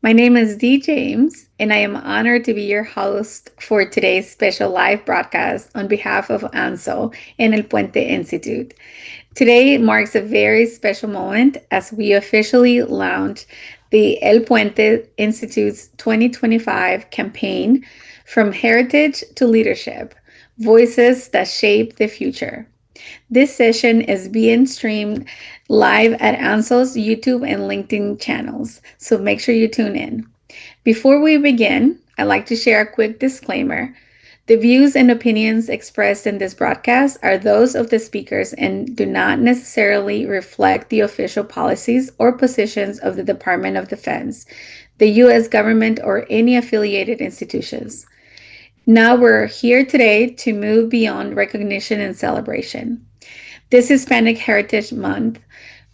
My name is Dee James, and I am honored to be your host for today's special live broadcast on behalf of ANSO and El Puente Institute. Today marks a very special moment as we officially launch the El Puente Institute's 2025 campaign, From Heritage to Leadership, Voices That Shape the Future. This session is being streamed live at ANSO's YouTube and LinkedIn channels, so make sure you tune in. Before we begin, I'd like to share a quick disclaimer. The views and opinions expressed in this broadcast are those of the speakers and do not necessarily reflect the official policies or positions of the Department of Defense, the U.S. government, or any affiliated institutions. Now we're here today to move beyond recognition and celebration. This Hispanic Heritage Month,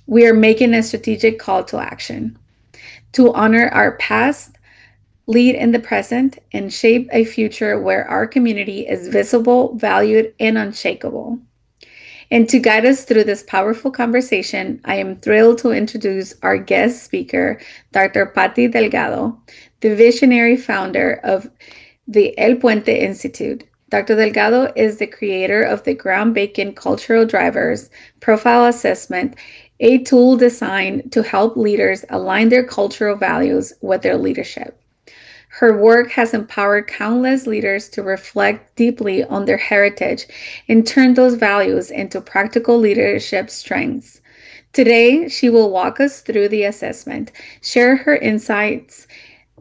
we are making a strategic call to action to honor our past, lead in the present, and shape a future where our community is visible, valued, and unshakable. And to guide us through this powerful conversation, I am thrilled to introduce our guest speaker, Dr. Patty Delgado, the visionary founder of the El Puente Institute. Dr. Delgado is the creator of the groundbreaking Cultural Drivers Profile Assessment, a tool designed to help leaders align their cultural values with their leadership. Her work has empowered countless leaders to reflect deeply on their heritage and turn those values into practical leadership strengths. Today, she will walk us through the assessment, share her insights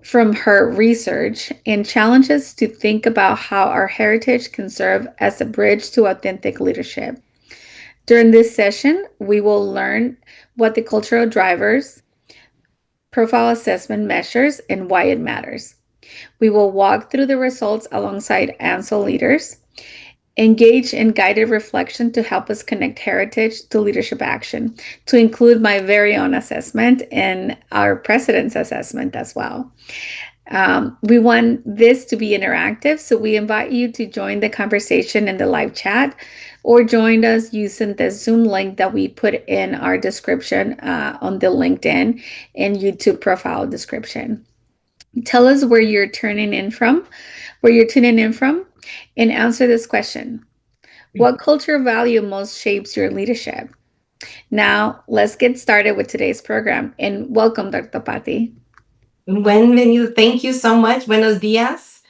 from her research, and challenge us to think about how our heritage can serve as a bridge to authentic leadership. During this session, we will learn what the cultural drivers profile assessment measures and why it matters. We will walk through the results alongside ANSO leaders, engage in guided reflection to help us connect heritage to leadership action, to include my very own assessment and our president's assessment as well. We want this to be interactive, so we invite you to join the conversation in the live chat or join us using the Zoom link that we put in our description on the LinkedIn and YouTube profile description. Tell us where you're tuning in from, and answer this question. What cultural value most shapes your leadership? Now, let's get started with today's program, and welcome, Dr. Patti. Bienvenido. Thank you so much. Buenos dias.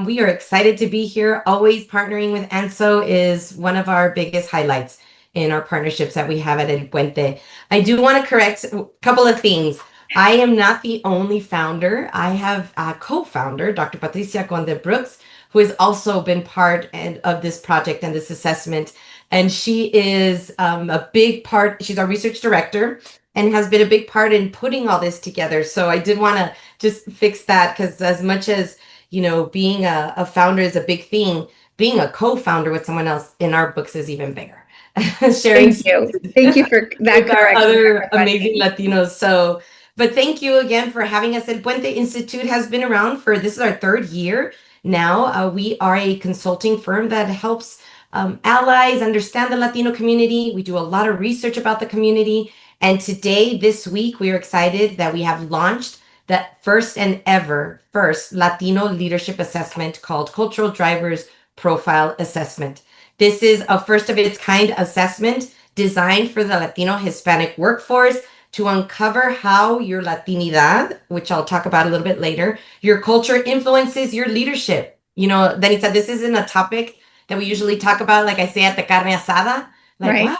We are excited to be here. Always partnering with ANSO is one of our biggest highlights in our partnerships that we have at El Puente. I do want to correct a couple of things. I am not the only founder. I have a co-founder, Dr. Patricia Conde Brooks, who has also been part of this project and this assessment. And she is a big part. She's our research director and has been a big part in putting all this together. So I did want to just fix that, because as much as, being a founder is a big thing, being a co-founder with someone else in our books is even bigger. Sharing Thank you. Thank you for that with our correction, other Dr. Patti. amazing Latinos. But thank you again for having us. El Puente Institute has been around this is our third year now. We are a consulting firm that helps allies understand the Latino community. We do a lot of research about the community. And today, this week, we are excited that we have launched the first Latino leadership assessment called Cultural Drivers Profile Assessment. This is a first of its kind assessment designed for the Latino Hispanic workforce to uncover how your Latinidad, which I'll talk about a little bit later, your culture influences your leadership. Danita, this isn't a topic that we usually talk about, like I say at the carne asada. Like, Right. wow,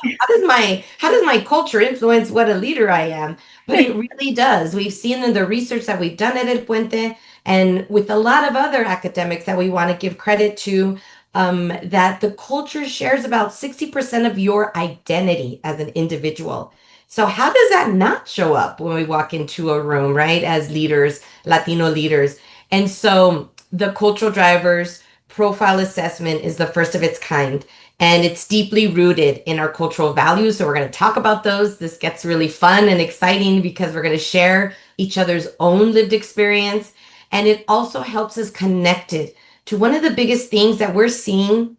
how does my culture influence what a leader I am? But it really does. We've seen in the research that we've done at El Puente and with a lot of other academics that we want to give credit to, that the culture shares about 60% of your identity as an individual. So how does that not show up when we walk into a room, right? As leaders, Latino leaders. And so the Cultural Drivers Profile Assessment is the first of its kind. And it's deeply rooted in our cultural values. So we're going to talk about those. This gets really fun and exciting because we're going to share each other's own lived experience. And it also helps us connected to one of the biggest things that we're seeing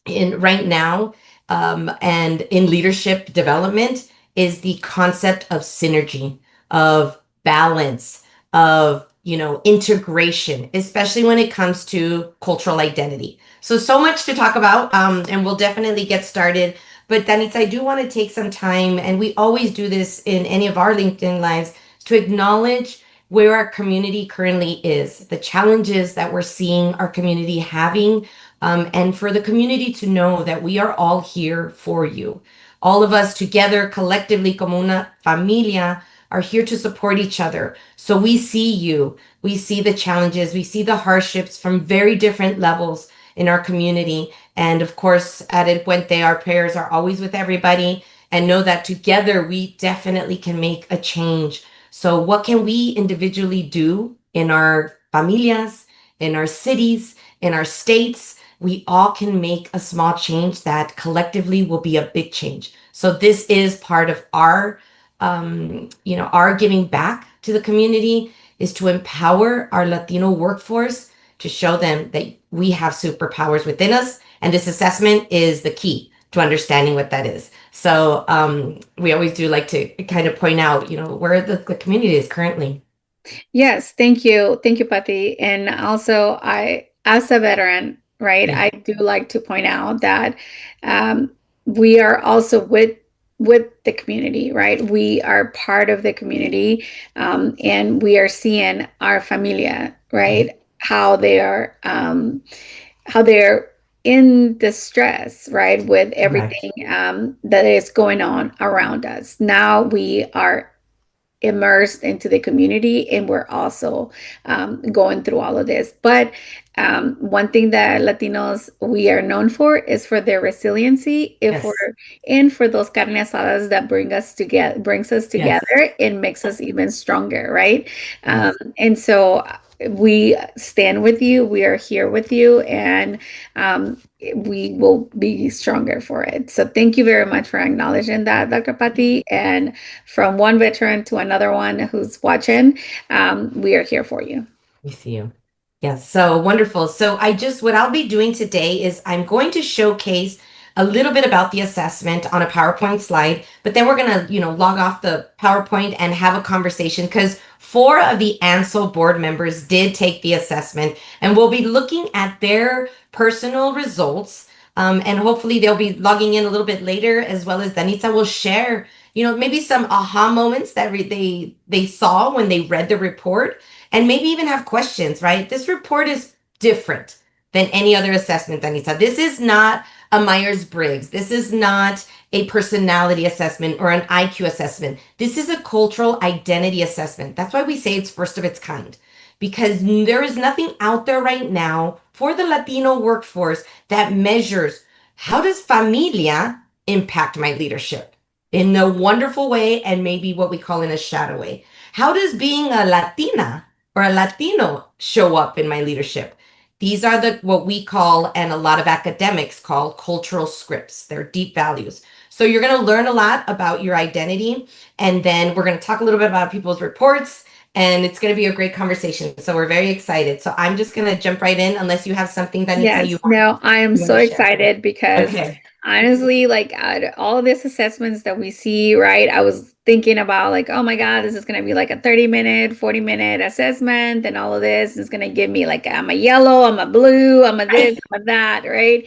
in right now and in leadership development is the concept of synergy, of balance, of, integration, especially when it comes to cultural identity. So much to talk about, and we'll definitely get started. But Danitza, I do want to take some time, and we always do this in any of our LinkedIn lives, to acknowledge where our community currently is, the challenges that we're seeing our community having, and for the community to know that we are all here for you. All of us together, collectively, como una familia, are here to support each other. So we see you, we see the challenges, we see the hardships from very different levels in our community. And of course, at El Puente, our prayers are always with everybody, and know that together we definitely can make a change. So what can we individually do in our familias, in our cities, in our states? We all can make a small change that collectively will be a big change. So this is part of our giving back to the community, is to empower our Latino workforce, to show them that we have superpowers within us. And this assessment is the key to understanding what that is. So we always do like to kind of point out, where the community is currently. Yes, thank you. Thank you, Patty. And also, as a veteran, right, Yeah. I do like to point out that um, we are also with the community, right? We are part of the community, and we are seeing our familia, Mhm. right? How they're in distress, right, with Correct. everything that is going on around us. Now we are immersed into the community, and we're also going through all of this. But one thing that Latinos we are known for is for their resiliency, if we're Yes. and for those carne asadas that brings us Yes. together and makes us even stronger, right? Yes. And so we stand with you, we are here with you, and um, we will be stronger for it. So thank you very much for acknowledging that, Dr. Patti. And from one veteran to another one who's watching, we are here for you. We see you. Yes, so wonderful. So what I'll be doing today is I'm going to showcase a little bit about the assessment on a PowerPoint slide, but then we're going to, log off the PowerPoint and have a conversation, because 4 of the ANSO board members did take the assessment, and we'll be looking at their personal results. And hopefully they'll be logging in a little bit later, as well as Danita will share, maybe some aha moments that they saw when they read the report, and maybe even have questions, right? This report is different than any other assessment, Anita. This is not a Myers-Briggs. This is not a personality assessment or an IQ assessment. This is a cultural identity assessment. That's why we say it's first of its kind, because there is nothing out there right now for the Latino workforce that measures, how does familia impact my leadership in a wonderful way, and maybe what we call in a shadow way? How does being a Latina or a Latino show up in my leadership? These are what we call, and a lot of academics call, cultural scripts. They're deep values. So you're going to learn a lot about your identity, and then we're going to talk a little bit about people's reports, and it's going to be a great conversation. So we're very excited. So I'm just going to jump right in, unless you have something, Danitza, Yes, no, I am you want so to share. excited because Okay. honestly, like out of all of these assessments that we see, right? I was thinking about like, oh my God, this is gonna be like a 30-minute, 40-minute assessment, and all of this is gonna give me like I'm a yellow, I'm a blue, I'm a this, Right. I'm a that, right?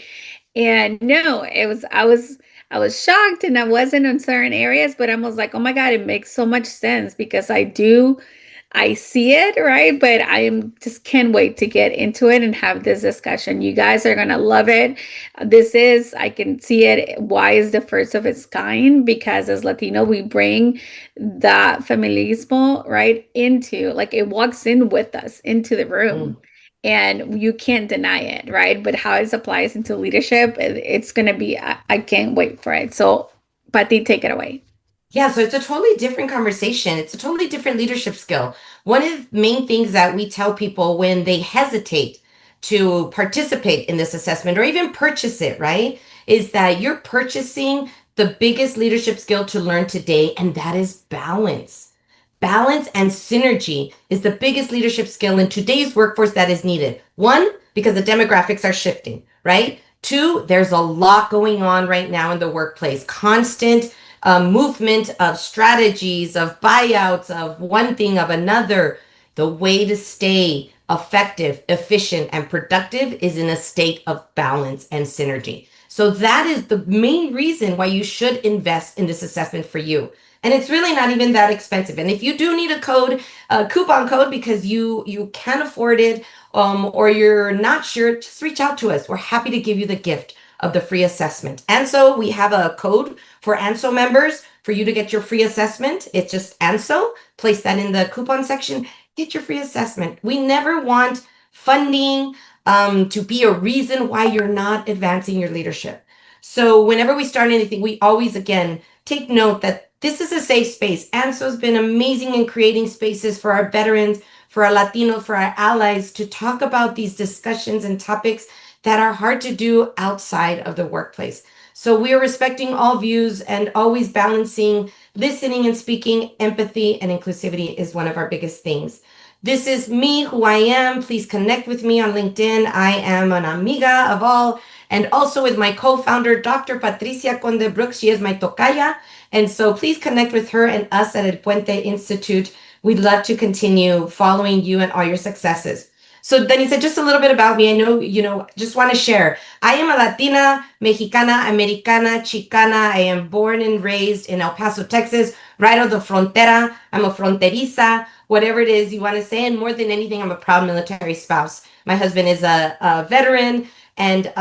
And no, I was shocked, and I wasn't in certain areas, but I was like, oh my God, it makes so much sense because I see it, right? But I am just can't wait to get into it and have this discussion. You guys are gonna love it. I can see it. Why is the first of its kind? Because as Latino, we bring that familismo, right, into like it walks in with us into the room. Mm. And you can't deny it, right? But how it applies into leadership, it's gonna be, I can't wait for it. So, Pati, take it away. Yeah, so it's a totally different conversation. It's a totally different leadership skill. One of the main things that we tell people when they hesitate to participate in this assessment or even purchase it, right, is that you're purchasing the biggest leadership skill to learn today, and that is balance. Balance and synergy is the biggest leadership skill in today's workforce that is needed. One, because the demographics are shifting, right? Two, there's a lot going on right now in the workplace, constant movement of strategies, of buyouts, of one thing, of another. The way to stay effective, efficient, and productive is in a state of balance and synergy. So that is the main reason why you should invest in this assessment for you. And it's really not even that expensive. And if you do need a code, a coupon code, because you can't afford it, or you're not sure, just reach out to us. We're happy to give you the gift of the free assessment. And so we have a code for ANSO members for you to get your free assessment. It's just ANSO. Place that in the coupon section. Get your free assessment. We never want funding to be a reason why you're not advancing your leadership. So whenever we start anything, we always, again, take note that this is a safe space. ANSO's been amazing in creating spaces for our veterans, for our Latinos, for our allies to talk about these discussions and topics that are hard to do outside of the workplace. So we are respecting all views and always balancing listening and speaking. Empathy and inclusivity is one of our biggest things. This is me, who I am. Please connect with me on LinkedIn. I am an amiga of all, and also with my co-founder, Dr. Patricia Conde Brooks. She is my tocaya. And so please connect with her and us at El Puente Institute. We'd love to continue following you and all your successes. So Denise, just a little bit about me. I know, just want to share. I am a Latina, Mexicana, Americana, Chicana. I am born and raised in El Paso, Texas, right on the frontera. I'm a fronteriza, whatever it is you want to say. And more than anything, I'm a proud military spouse. My husband is a veteran, and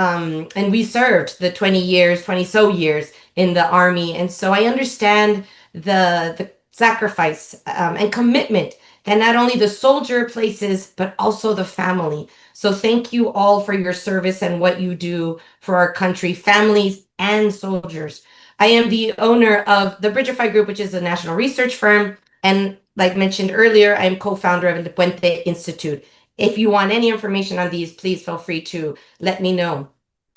we served the 20 so years in the Army. And so I understand the sacrifice and commitment that not only the soldier places, but also the family. So thank you all for your service and what you do for our country, families and soldiers. I am the owner of the Bridgify Group, which is a national research firm. And like mentioned earlier, I'm co-founder of the Puente Institute. If you want any information on these, please feel free to let me know.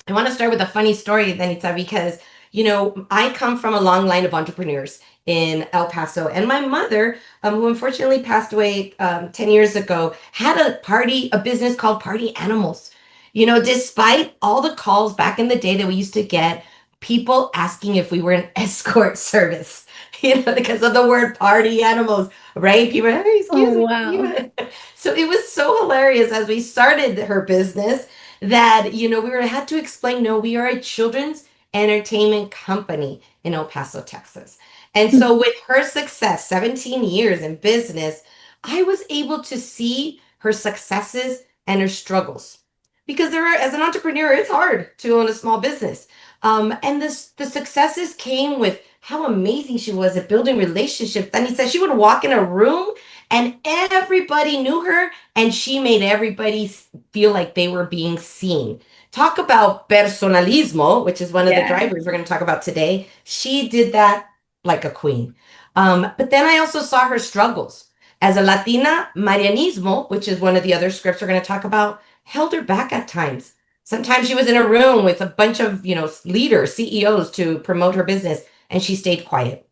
I want to start with a funny story, Danita, because I come from a long line of entrepreneurs in El Paso, and my mother, who unfortunately passed away 10 years ago, had a business called Party Animals. Despite all the calls back in the day that we used to get, people asking if we were an escort service, because of the word party animals, right? People, hey, excuse Oh, me. wow. So it was so hilarious as we started her business that, had to explain, no, we are a children's entertainment company in El Paso, Texas. And so with her success, 17 years in business, I was able to see her successes and her struggles. Because as an entrepreneur, it's hard to own a small business. And the successes came with how amazing she was at building relationships. And he said she would walk in a room and everybody knew her, and she made everybody feel like they were being seen. Talk about personalismo, which is one of the Yeah. drivers we're going to talk about today. She did that like a queen. But then I also saw her struggles. As a Latina, Marianismo, which is one of the other scripts we're going to talk about, held her back at times. Sometimes she was in a room with a bunch of, leaders, CEOs to promote her business, and she stayed quiet.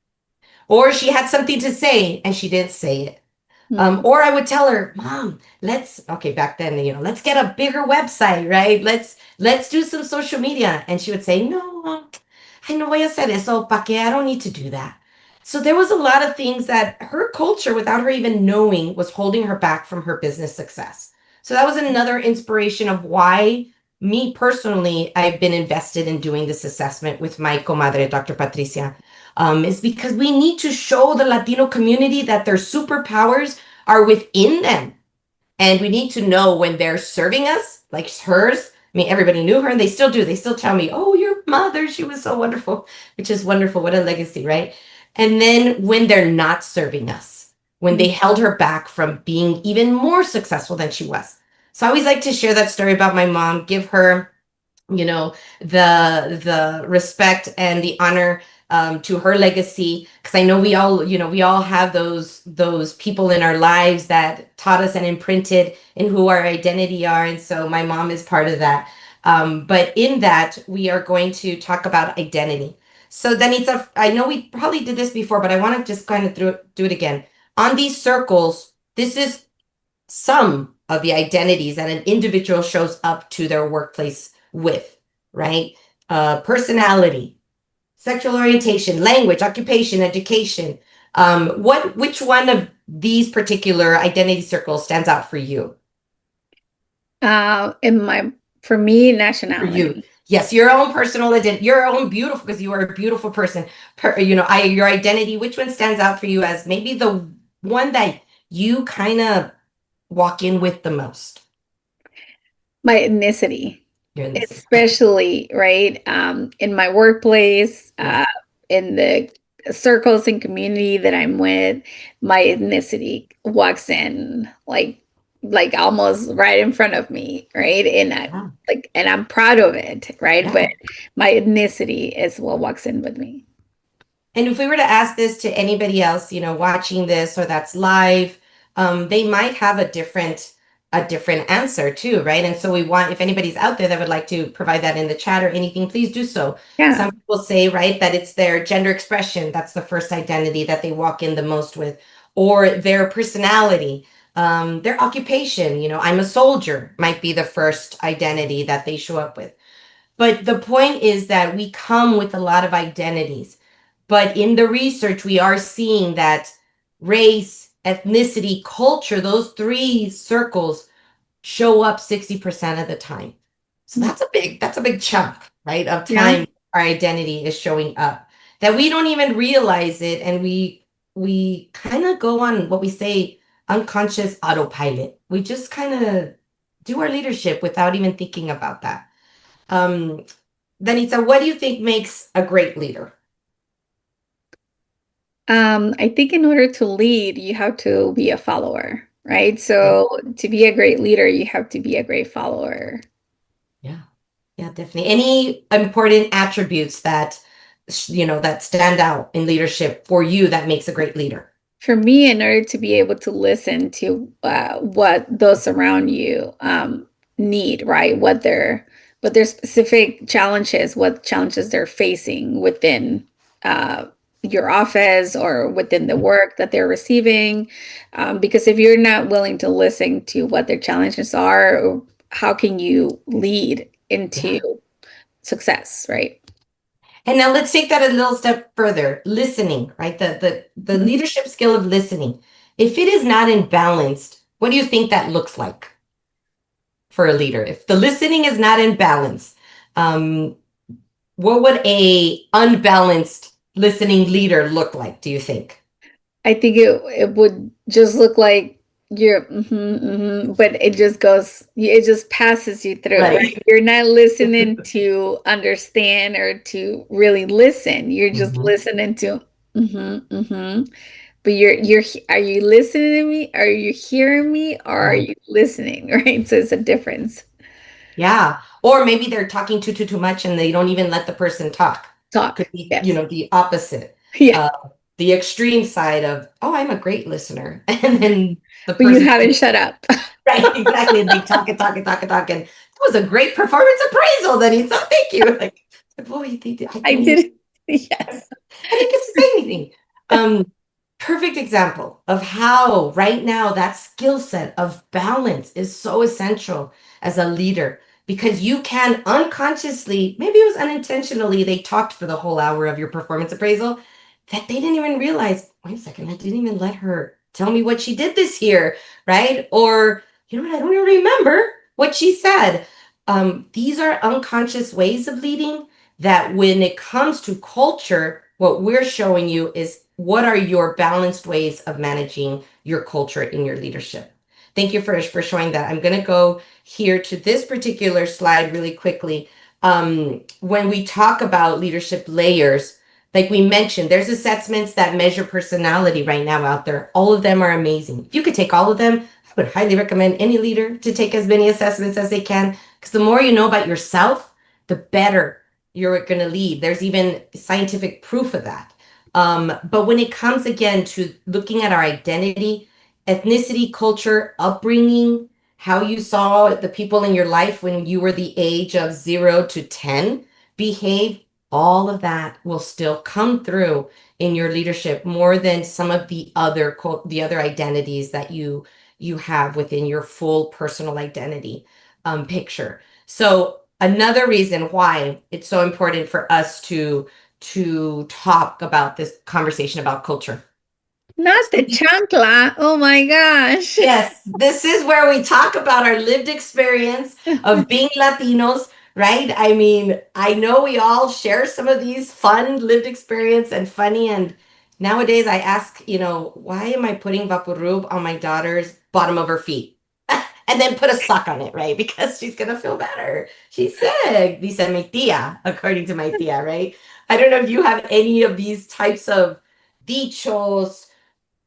Or she had something to say and she didn't say it. Mm. Or I would tell her, Mom, back then, let's get a bigger website, right? Let's do some social media. And she would say, no, I no voy a hacer eso, pa que I don't need to do that. So there was a lot of things that her culture, without her even knowing, was holding her back from her business success. So that was another inspiration of why me personally, I've been invested in doing this assessment with my comadre, Dr. Patricia, is because we need to show the Latino community that their superpowers are within them. And we need to know when they're serving us, like hers. I mean, everybody knew her and they still do. They still tell me, oh, your mother, she was so wonderful, which is wonderful. What a legacy, right? And then when they're not serving us, when they held her back from being even more successful than she was. So I always like to share that story about my mom, give her, the respect and the honor to her legacy, because I know we all have those people in our lives that taught us and imprinted in who our identity are, and so my mom is part of that. But in that, we are going to talk about identity. So then I know we probably did this before, but I want to just kind of do it again. On these circles, this is some of the identities that an individual shows up to their workplace with, right? Personality, sexual orientation, language, occupation, education, Which one of these particular identity circles stands out for you? In my For me, For you, nationality. yes, your own personal identity, your own beautiful, because you are a beautiful person. Your identity. Which one stands out for you as maybe the one that you kind of walk in with the most? My ethnicity, You're in this. Okay. especially right in my workplace, Yes. in the circles and community that I'm with, my ethnicity walks in like almost right in front of me, right? And Yeah. and I'm proud of it, right? But Yeah. my ethnicity is what walks in with me. And if we were to ask this to anybody else, watching this or that's live, they might have a different answer too, right? And so we want, if anybody's out there that would like to provide that in the chat or anything, please do so. Yeah. Some people say, right, that it's their gender expression. That's the first identity that they walk in the most with, or their personality, their occupation. I'm a soldier might be the first identity that they show up with. But the point is that we come with a lot of identities. But in the research, we are seeing that race, ethnicity, culture, those three circles show up 60% of the time. So that's a big chunk, right, of Yeah. time our identity is showing up. That we don't even realize it, and we kind of go on what we say unconscious autopilot. We just kind of do our leadership without even thinking about that. Um, Danita, what do you think makes a great leader? I think in order to lead, you have to be a follower, right? Yeah, So to be a great leader, you have to be a great follower. yeah, yeah, definitely. Any important attributes that stand out in leadership for you that makes a great leader? For me, in order to be able to listen to what those around you need, right? What their specific challenges, what challenges they're facing within uh, your office or within the work that they're receiving. Because if you're not willing to listen to what their challenges are, how can you lead into Yeah. success, right? And now let's take that a little step further. Listening, right? The Mhm. leadership skill of listening. If it is not in balance, what do you think that looks like for a leader? If the listening is not in balance, um, what would a unbalanced listening leader look like, do you think? I think it would just look like you're, but it just passes you through, right? Right. You're not listening to understand or to really listen. You're just Mhm. listening to, but are you listening to me? Are you hearing me? Or are Right. you listening? Right? So it's a difference. Yeah. Or maybe they're talking too much and they don't even let the person talk. Could Talk. be, Yes. the opposite. Yeah. Uh, the extreme side of, oh, I'm a great listener. And then the But you person, haven't shut up. right, exactly. And they talk and talk and talk and talk. And that was a great performance appraisal. Then he thought, thank you. Like, boy, I I didn't even did. Yes. I didn't get to say anything. Perfect example of how right now that skill set of balance is so essential as a leader because you can unconsciously, maybe it was unintentionally, they talked for the whole hour of your performance appraisal that they didn't even realize, wait a second, I didn't even let her tell me what she did this year, right? Or, you know what, I don't even remember what she said. These are unconscious ways of leading that when it comes to culture, what we're showing you is what are your balanced ways of managing your culture in your leadership. Thank you for showing that. I'm going to go here to this particular slide really quickly. When we talk about leadership layers, like we mentioned, there's assessments that measure personality right now out there. All of them are amazing. If you could take all of them, I would highly recommend any leader to take as many assessments as they can, because the more you know about yourself, the better you're going to lead. There's even scientific proof of that. But when it comes again to looking at our identity, ethnicity, culture, upbringing, how you saw the people in your life when you were the age of 0 to 10 behave, all of that will still come through in your leadership more than some of the other identities that you have within your full personal identity picture. So another reason why it's so important for us to talk about this conversation about culture. Not the chancla. Oh my gosh. Yes, this is where we talk about our lived experience of being Latinos, right? I mean, I know we all share some of these fun lived experience and funny. And nowadays I ask, why am I putting Vaporub on my daughter's bottom of her feet? And then put a sock on it, right? Because she's gonna feel better. She's sick, dice mi tía, according to my tía, right? I don't know if you have any of these types of dichos,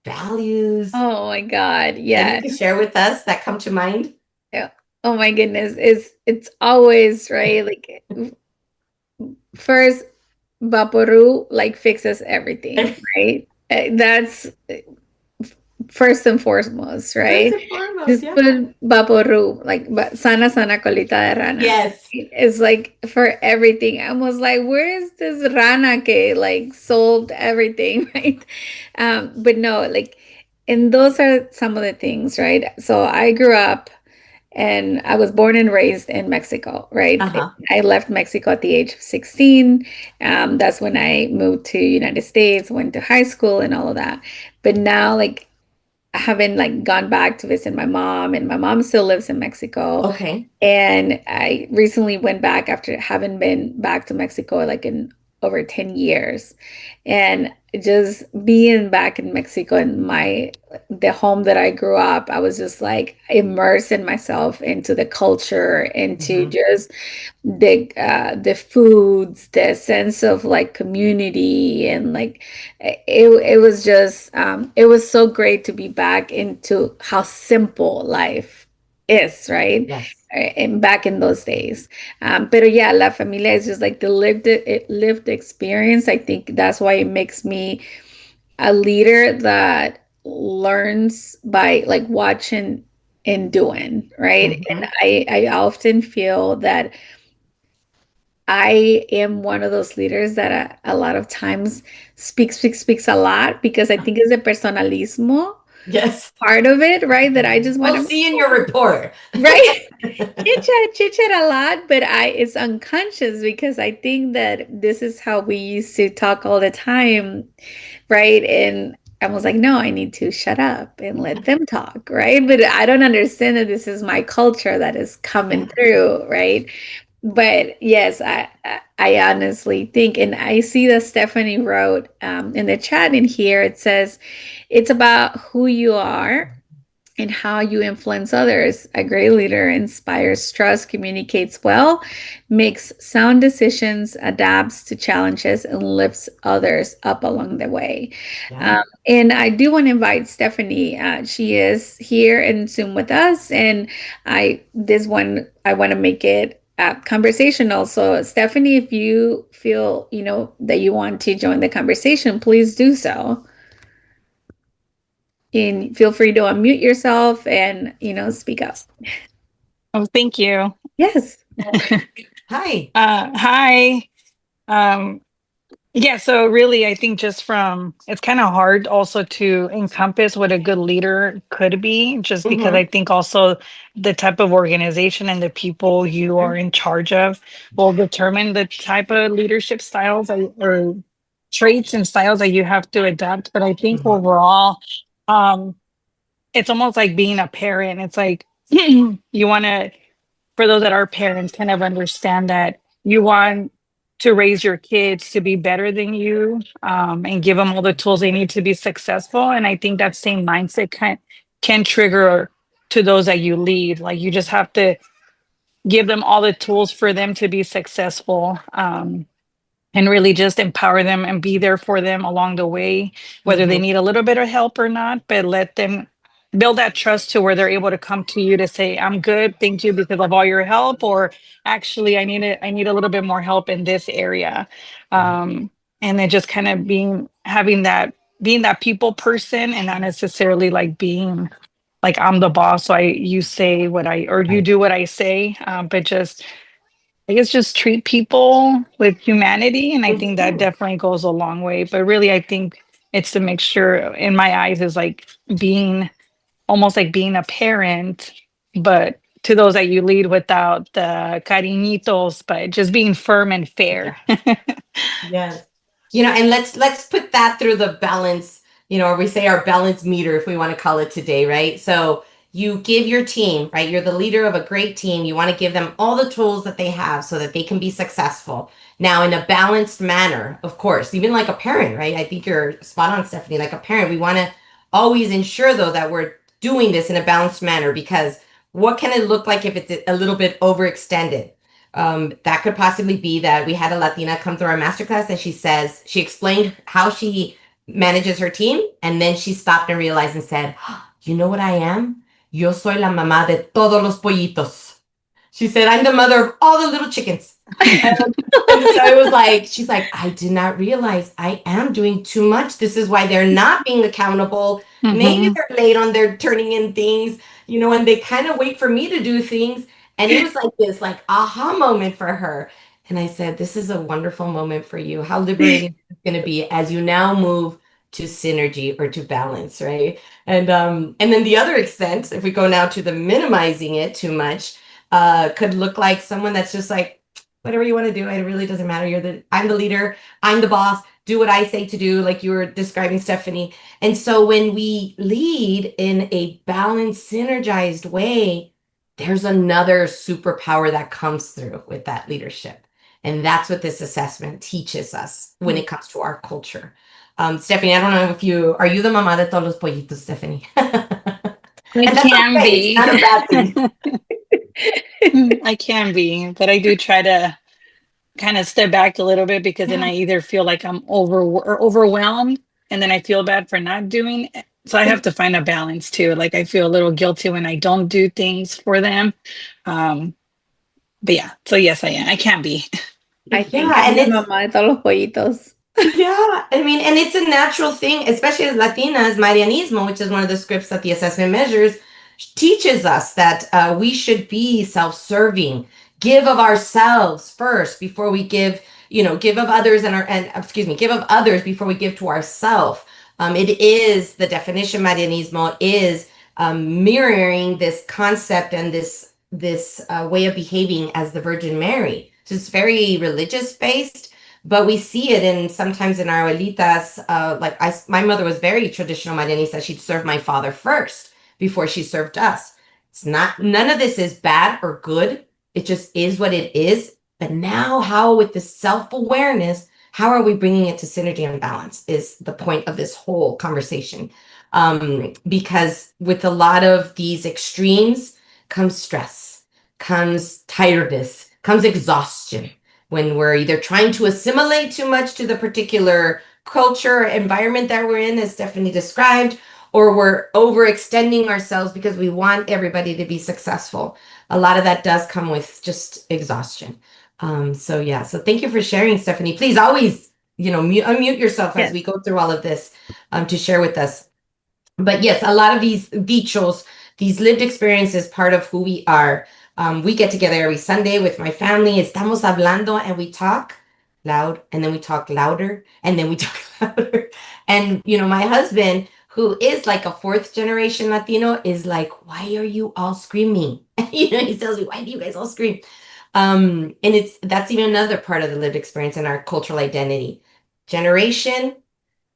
values Oh my God. that you Yes. can share with us that come to mind? Yeah. Oh my goodness. It's always right. Like first, Vaporu like fixes everything, right? That's first and foremost, First right? and foremost, Just yeah. put Vaporu, like sana sana colita de rana. Yes. It's like for everything. I was like, where is this rana que like sold everything, right? But no, like, and those are some of the things, right? So I grew up and I was born and raised in Mexico, right? Uh-huh. I left Mexico at the age of 16. That's when I moved to United States, went to high school and all of that. But now, like, I haven't like gone back to visit my mom, and my mom still lives in Mexico. Okay. And I recently went back after having been back to Mexico like in over 10 years. And just being back in Mexico and the home that I grew up, I was just like immersing myself into the culture, into Mhm. just the foods, the sense of like community, and like it was just it was so great to be back into how simple life is, right? Yes. And back in those days. Pero yeah, La Familia is just like the lived experience. I think that's why it makes me a leader that learns by like watching and doing, right? And Mhm. I often feel that I am one of those leaders that a lot of times speaks a lot because I think it's the personalismo Yes. part of it, right? That I just want We'll to, see in your report. right? Chit chat a lot, but I it's unconscious because I think that this is how we used to talk all the time, right? And I was like, no, I need to shut up and let them talk, right? But I don't understand that this is my culture that is coming Yeah. through, right? But yes, I honestly think, and I see that Stephanie wrote in the chat in here, it says, it's about who you are and how you influence others. A great leader inspires trust, communicates well, makes sound decisions, adapts to challenges, and lifts others up along the way. Yeah. And I do want to invite Stephanie. She is here in Zoom with us, and this one I want to make it conversational. So, Stephanie, if you feel that you want to join the conversation, please do so. And feel free to unmute yourself and speak up. Oh, thank you. Yes. Hi. Hi. Um, yeah, so really, I think just from it's kind of hard also to encompass what a good leader could be, just because I Mhm. think also the type of organization and the people you are Sure. in charge of will determine the type of leadership styles or traits and styles that you have to adapt. But I think Mhm. overall, um, it's almost like being a parent. It's like you want to for those that are parents kind of understand that you want to raise your kids to be better than you and give them all the tools they need to be successful. And I think that same mindset can trigger to those that you lead. Like you just have to give them all the tools for them to be successful. And really just empower them and be there for them along the way, whether they Mhm. need a little bit of help or not, but let them build that trust to where they're able to come to you to say, I'm good, thank you because of all your help, or actually I need a little bit more help in this area. Right. And then just kind of having that being that people person and not necessarily like being like I'm the boss, so you say what I or you Right. do what I say, but just I guess just treat people with humanity. And I think that Mhm. definitely goes a long way. But really, I think it's the mixture in my eyes is like being almost like being a parent, but to those that you lead without the cariñitos, but just being firm and fair. Yeah. Yes. And let's put that through the balance or we say our balance meter, if we want to call it today, right? So you give your team, right? You're the leader of a great team. You want to give them all the tools that they have so that they can be successful. Now, in a balanced manner, of course, even like a parent, right? I think you're spot on, Stephanie. Like a parent, we want to always ensure, though, that we're doing this in a balanced manner, because what can it look like if it's a little bit overextended? That could possibly be that we had a Latina come through our masterclass, and she explained how she manages her team, and then she stopped and realized and said, you know what I am? Yo soy la mamá de todos los pollitos. She said, I'm the mother of all the little chickens. And so it was like, she's like, I did not realize I am doing too much. This is why they're not being accountable. Maybe they're late on their turning in things, and they kind of wait for me to do things. And it was like this like aha moment for her. And I said, this is a wonderful moment for you. How liberating it's going to be as you now move to synergy or to balance, right? And then the other extent, if we go now to the minimizing it too much, could look like someone that's just like, whatever you want to do, it really doesn't matter. I'm the leader, I'm the boss, do what I say to do, like you were describing, Stephanie. And so when we lead in a balanced, synergized way, there's another superpower that comes through with that leadership. And that's what this assessment teaches us when it comes to our culture. Stephanie, I don't know if are you the mamá de todos los pollitos, Stephanie? I can okay. be. It's not a bad thing. I can be, but I do try to kind of step back a little bit, because then I either feel like I'm overwhelmed, and then I feel bad for not doing it. So I have to find a balance too. Like I feel a little guilty when I don't do things for them. But yeah, so yes, I can be. I think I'm the mamá de todos los pollitos. Yeah, I mean, and it's a natural thing, especially as Latinas. Marianismo, which is one of the scripts that the assessment measures, teaches us that we should be self-serving, give of ourselves first before we give, give of others give of others before we give to ourselves. It is the definition. Marianismo is mirroring this concept and this way of behaving as the Virgin Mary. So it's very religious based. But we see it sometimes in our abuelitas. My mother was very traditional Marianista. She'd serve my father first before she served us. None of this is bad or good. It just is what it is. But now how, with this self-awareness, how are we bringing it to synergy and balance is the point of this whole conversation. Because with a lot of these extremes comes stress, comes tiredness, comes exhaustion. When we're either trying to assimilate too much to the particular culture or environment that we're in, as Stephanie described, or we're overextending ourselves because we want everybody to be successful. A lot of that does come with just exhaustion. So thank you for sharing, Stephanie. Please always, unmute yourself as we go through all of this to share with us. But yes, a lot of these dichos, these lived experiences, part of who we are. We get together every Sunday with my family. Estamos hablando, and we talk loud, and then we talk louder, and then we talk louder. And, my husband, who is like a fourth generation Latino, is like, why are you all screaming? He tells me, why do you guys all scream? And that's even another part of the lived experience in our cultural identity. Generation,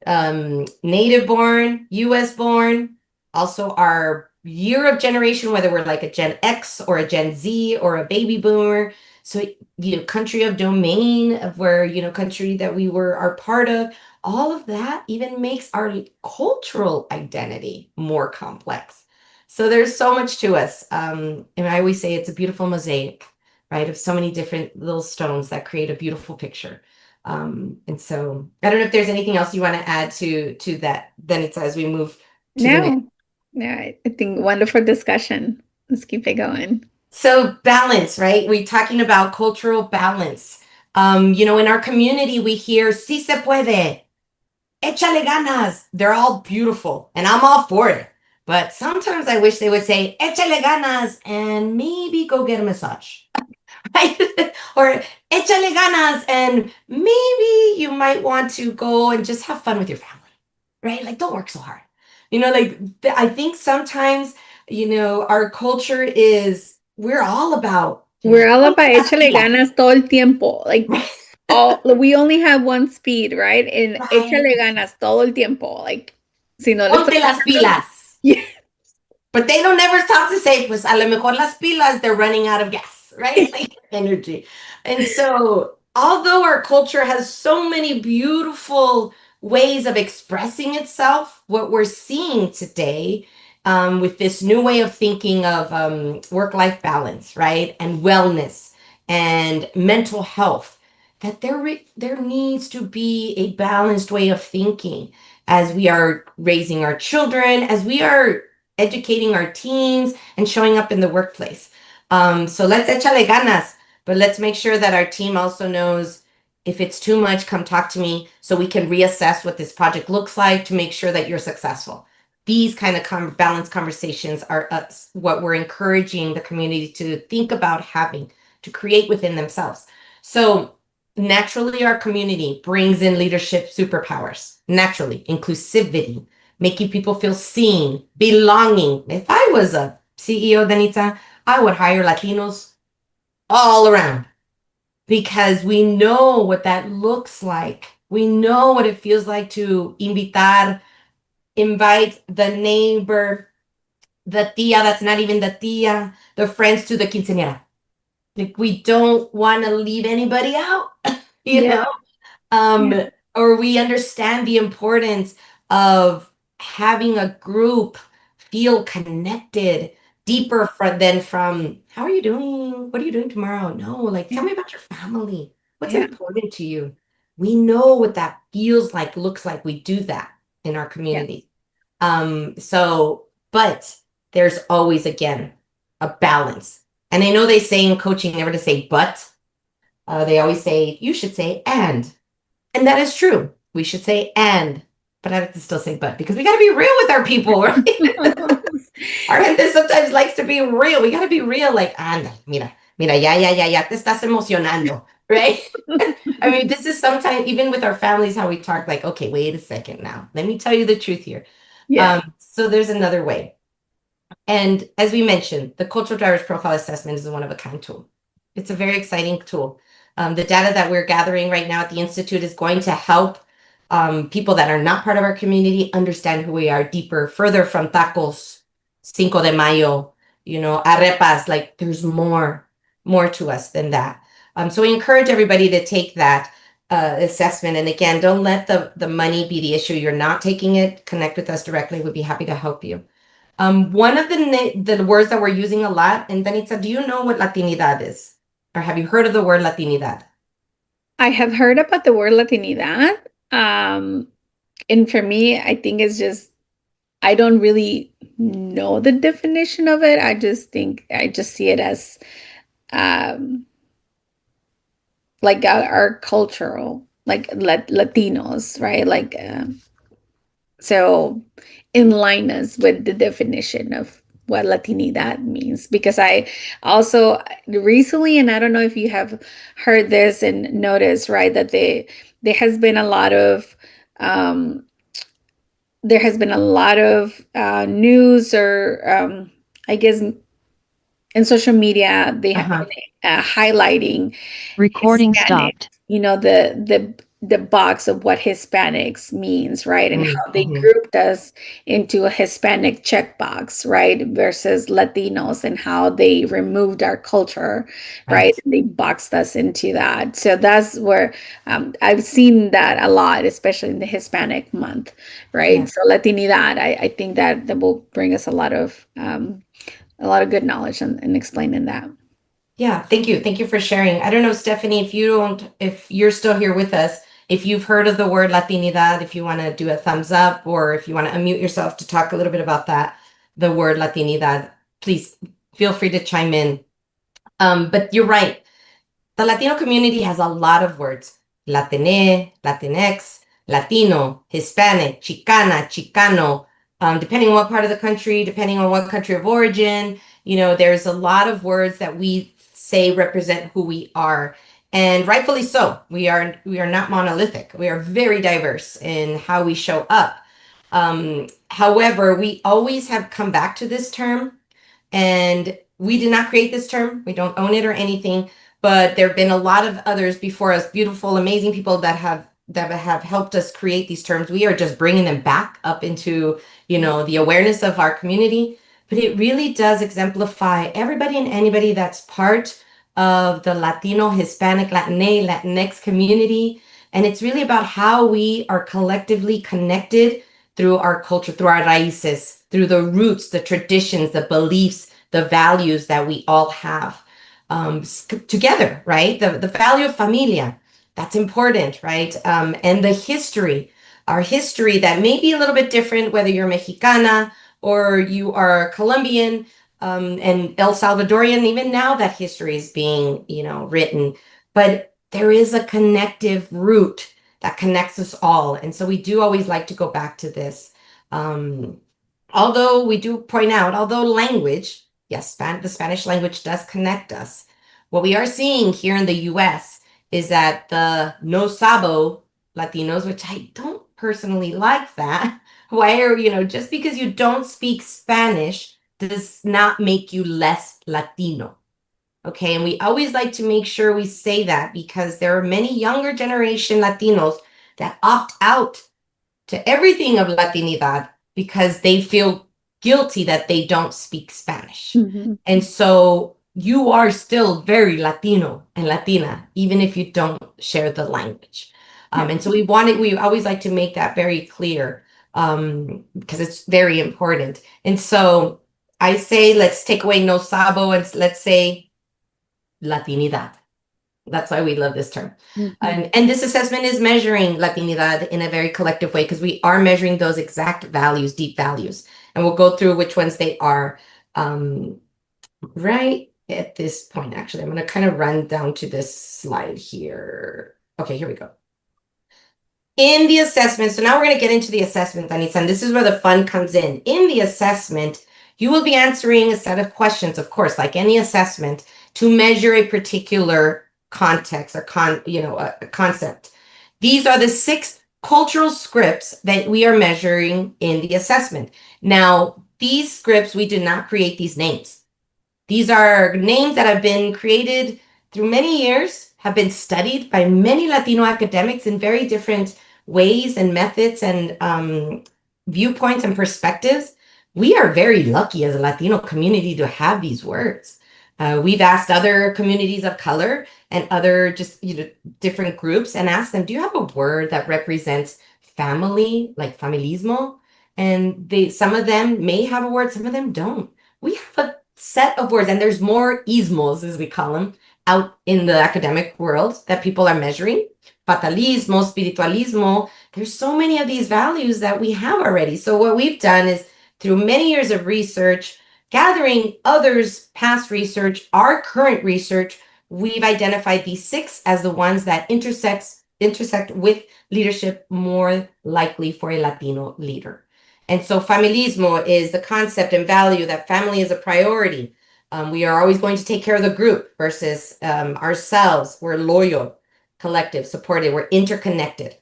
native born, US born, also our year of generation, whether we're like a Gen X or a Gen Z or a baby boomer. So, country of domain of where, country that we are part of, all of that even makes our cultural identity more complex. So there's so much to us. And I always say it's a beautiful mosaic, right? Of so many different little stones that create a beautiful picture. And so I don't know if there's anything else you want to add to that. Then it's as we move to the next. Yeah, I think wonderful discussion. Let's keep it going. So balance, right? We're talking about cultural balance. In our community, we hear, sí se puede, échale ganas. They're all beautiful, and I'm all for it. But sometimes I wish they would say, échale ganas, and maybe go get a massage. Right? Or échale ganas, and maybe you might want to go and just have fun with your family, right? Like, don't work so hard. I think sometimes, our culture is, we're all about échale ganas todo el tiempo. Like, we only have one speed, right? And échale ganas todo el tiempo. Like, Si no le Ponte estás las pilas. yeah. But they don't ever stop to say, pues a lo mejor las pilas, they're running out of gas, right? Like energy. And so, although our culture has so many beautiful ways of expressing itself, what we're seeing today with this new way of thinking of work-life balance, right? And wellness and mental health, that there needs to be a balanced way of thinking as we are raising our children, as we are educating our teens and showing up in the workplace. So let's échale ganas, but let's make sure that our team also knows if it's too much, come talk to me so we can reassess what this project looks like to make sure that you're successful. These kind of balanced conversations are what we're encouraging the community to think about having, to create within themselves. So naturally, our community brings in leadership superpowers, naturally, inclusivity, making people feel seen, belonging. If I was a CEO, Danita, I would hire Latinos all around because we know what that looks like. We know what it feels like to invite the neighbor, the tia that's not even the tia, the friends to the quinceañera. Like we don't want to leave anybody out, you Yeah. know? Or we understand the importance of having a group feel connected deeper than from how are you doing? What are you doing tomorrow? No, like tell me about your family. What's Yeah. important to you? We know what that feels like, looks like. We do that in our Yeah. community. But there's always again a balance. And I know they say in coaching never to say but. They always say you should say and that is true. We should say but I have to still say but because we got to be real with our people, right? Our gente sometimes likes to be real. We got to be real. Like, anda, mira, ya, te estás emocionando, right? I mean, this is sometimes even with our families how we talk. Like, okay, wait a second now. Let me tell you the truth here. Yeah. So there's another way. And as we mentioned, the cultural drivers profile assessment is a one-of-a-kind tool. It's a very exciting tool. The data that we're gathering right now at the Institute is going to help people that are not part of our community understand who we are deeper, further from tacos, Cinco de Mayo, arepas, like there's more to us than that. So we encourage everybody to take that assessment. And again, don't let the money be the issue. You're not taking it. Connect with us directly. We'd be happy to help you. One of the words that we're using a lot, and Danitza, do you know what Latinidad is? Or have you heard of the word Latinidad? I have heard about the word Latinidad. And for me, I think it's just, I don't really know the definition of it. I just see it as like our cultural, like Latinos, right? Like, so in lineness with the definition of what Latinidad means. Because I also recently, and I don't know if you have heard this and noticed, right, that there has been a lot of um, news or I guess in social media they have been highlighting Recording Hispanic, stopped. the box of what Hispanics means, right? And how they Mm-hmm. grouped us into a Hispanic checkbox, right? Versus Latinos and how they removed our culture, right? Right. And they boxed us into that. So that's where I've seen that a lot, especially in the Hispanic month, right? Yeah. So Latinidad, I think that will bring us a lot of good knowledge in explaining that. Yeah, thank you. Thank you for sharing. I don't know, Stephanie, if you're still here with us, if you've heard of the word Latinidad, if you want to do a thumbs up or if you want to unmute yourself to talk a little bit about that, the word Latinidad, please feel free to chime in. But you're right. The Latino community has a lot of words. Latine, Latinx, Latino, Hispanic, Chicana, Chicano, depending on what part of the country, depending on what country of origin, there's a lot of words that we say represent who we are. And rightfully so. We are not monolithic. We are very diverse in how we show up. However, we always have come back to this term, and we did not create this term. We don't own it or anything, but there have been a lot of others before us, beautiful, amazing people that have that have helped us create these terms. We are just bringing them back up into, the awareness of our community. But it really does exemplify everybody and anybody that's part of the Latino, Hispanic, Latinx community. And it's really about how we are collectively connected through our culture, through our raíces, through the roots, the traditions, the beliefs, the values that we all have together, right? The value of familia, that's important, right? And the history, our history that may be a little bit different, whether you're Mexicana or you are Colombian and El Salvadorian. Even now that history is being, written, but there is a connective root that connects us all. And so we do always like to go back to this. Although we do point out, although language, yes, the Spanish language does connect us. What we are seeing here in the US is that the no sabo Latinos, which I don't personally like that. Why are, just because you don't speak Spanish does not make you less Latino. Okay, and we always like to make sure we say that because there are many younger generation Latinos that opt out to everything of Latinidad because they feel guilty that they don't speak Spanish. And so you are still very Latino and Latina, even if you don't share the language. And so we always like to make that very clear because it's very important. And so I say, let's take away no sabo and let's say Latinidad. That's why we love this term. And this assessment is measuring Latinidad in a very collective way because we are measuring those exact values, deep values. And we'll go through which ones they are right at this point. Actually, I'm going to kind of run down to this slide here. Okay, here we go. In the assessment, so now we're going to get into the assessment, Danitza, this is where the fun comes in. In the assessment, you will be answering a set of questions, of course, like any assessment, to measure a particular context or a concept. These are the 6 cultural scripts that we are measuring in the assessment. Now, these scripts, we did not create these names. These are names that have been created through many years, have been studied by many Latino academics in very different ways and methods and viewpoints and perspectives. We are very lucky as a Latino community to have these words. We've asked other communities of color and other just different groups and asked them, do you have a word that represents family, like familismo? And some of them may have a word, some of them don't. We have a set of words, and there's more ismos, as we call them, out in the academic world that people are measuring. Fatalismo, spiritualismo, there's so many of these values that we have already. So what we've done is through many years of research, gathering others' past research, our current research, we've identified these 6 as the ones that intersect with leadership more likely for a Latino leader. And so familismo is the concept and value that family is a priority. We are always going to take care of the group versus ourselves. We're loyal, collective, supported, we're interconnected.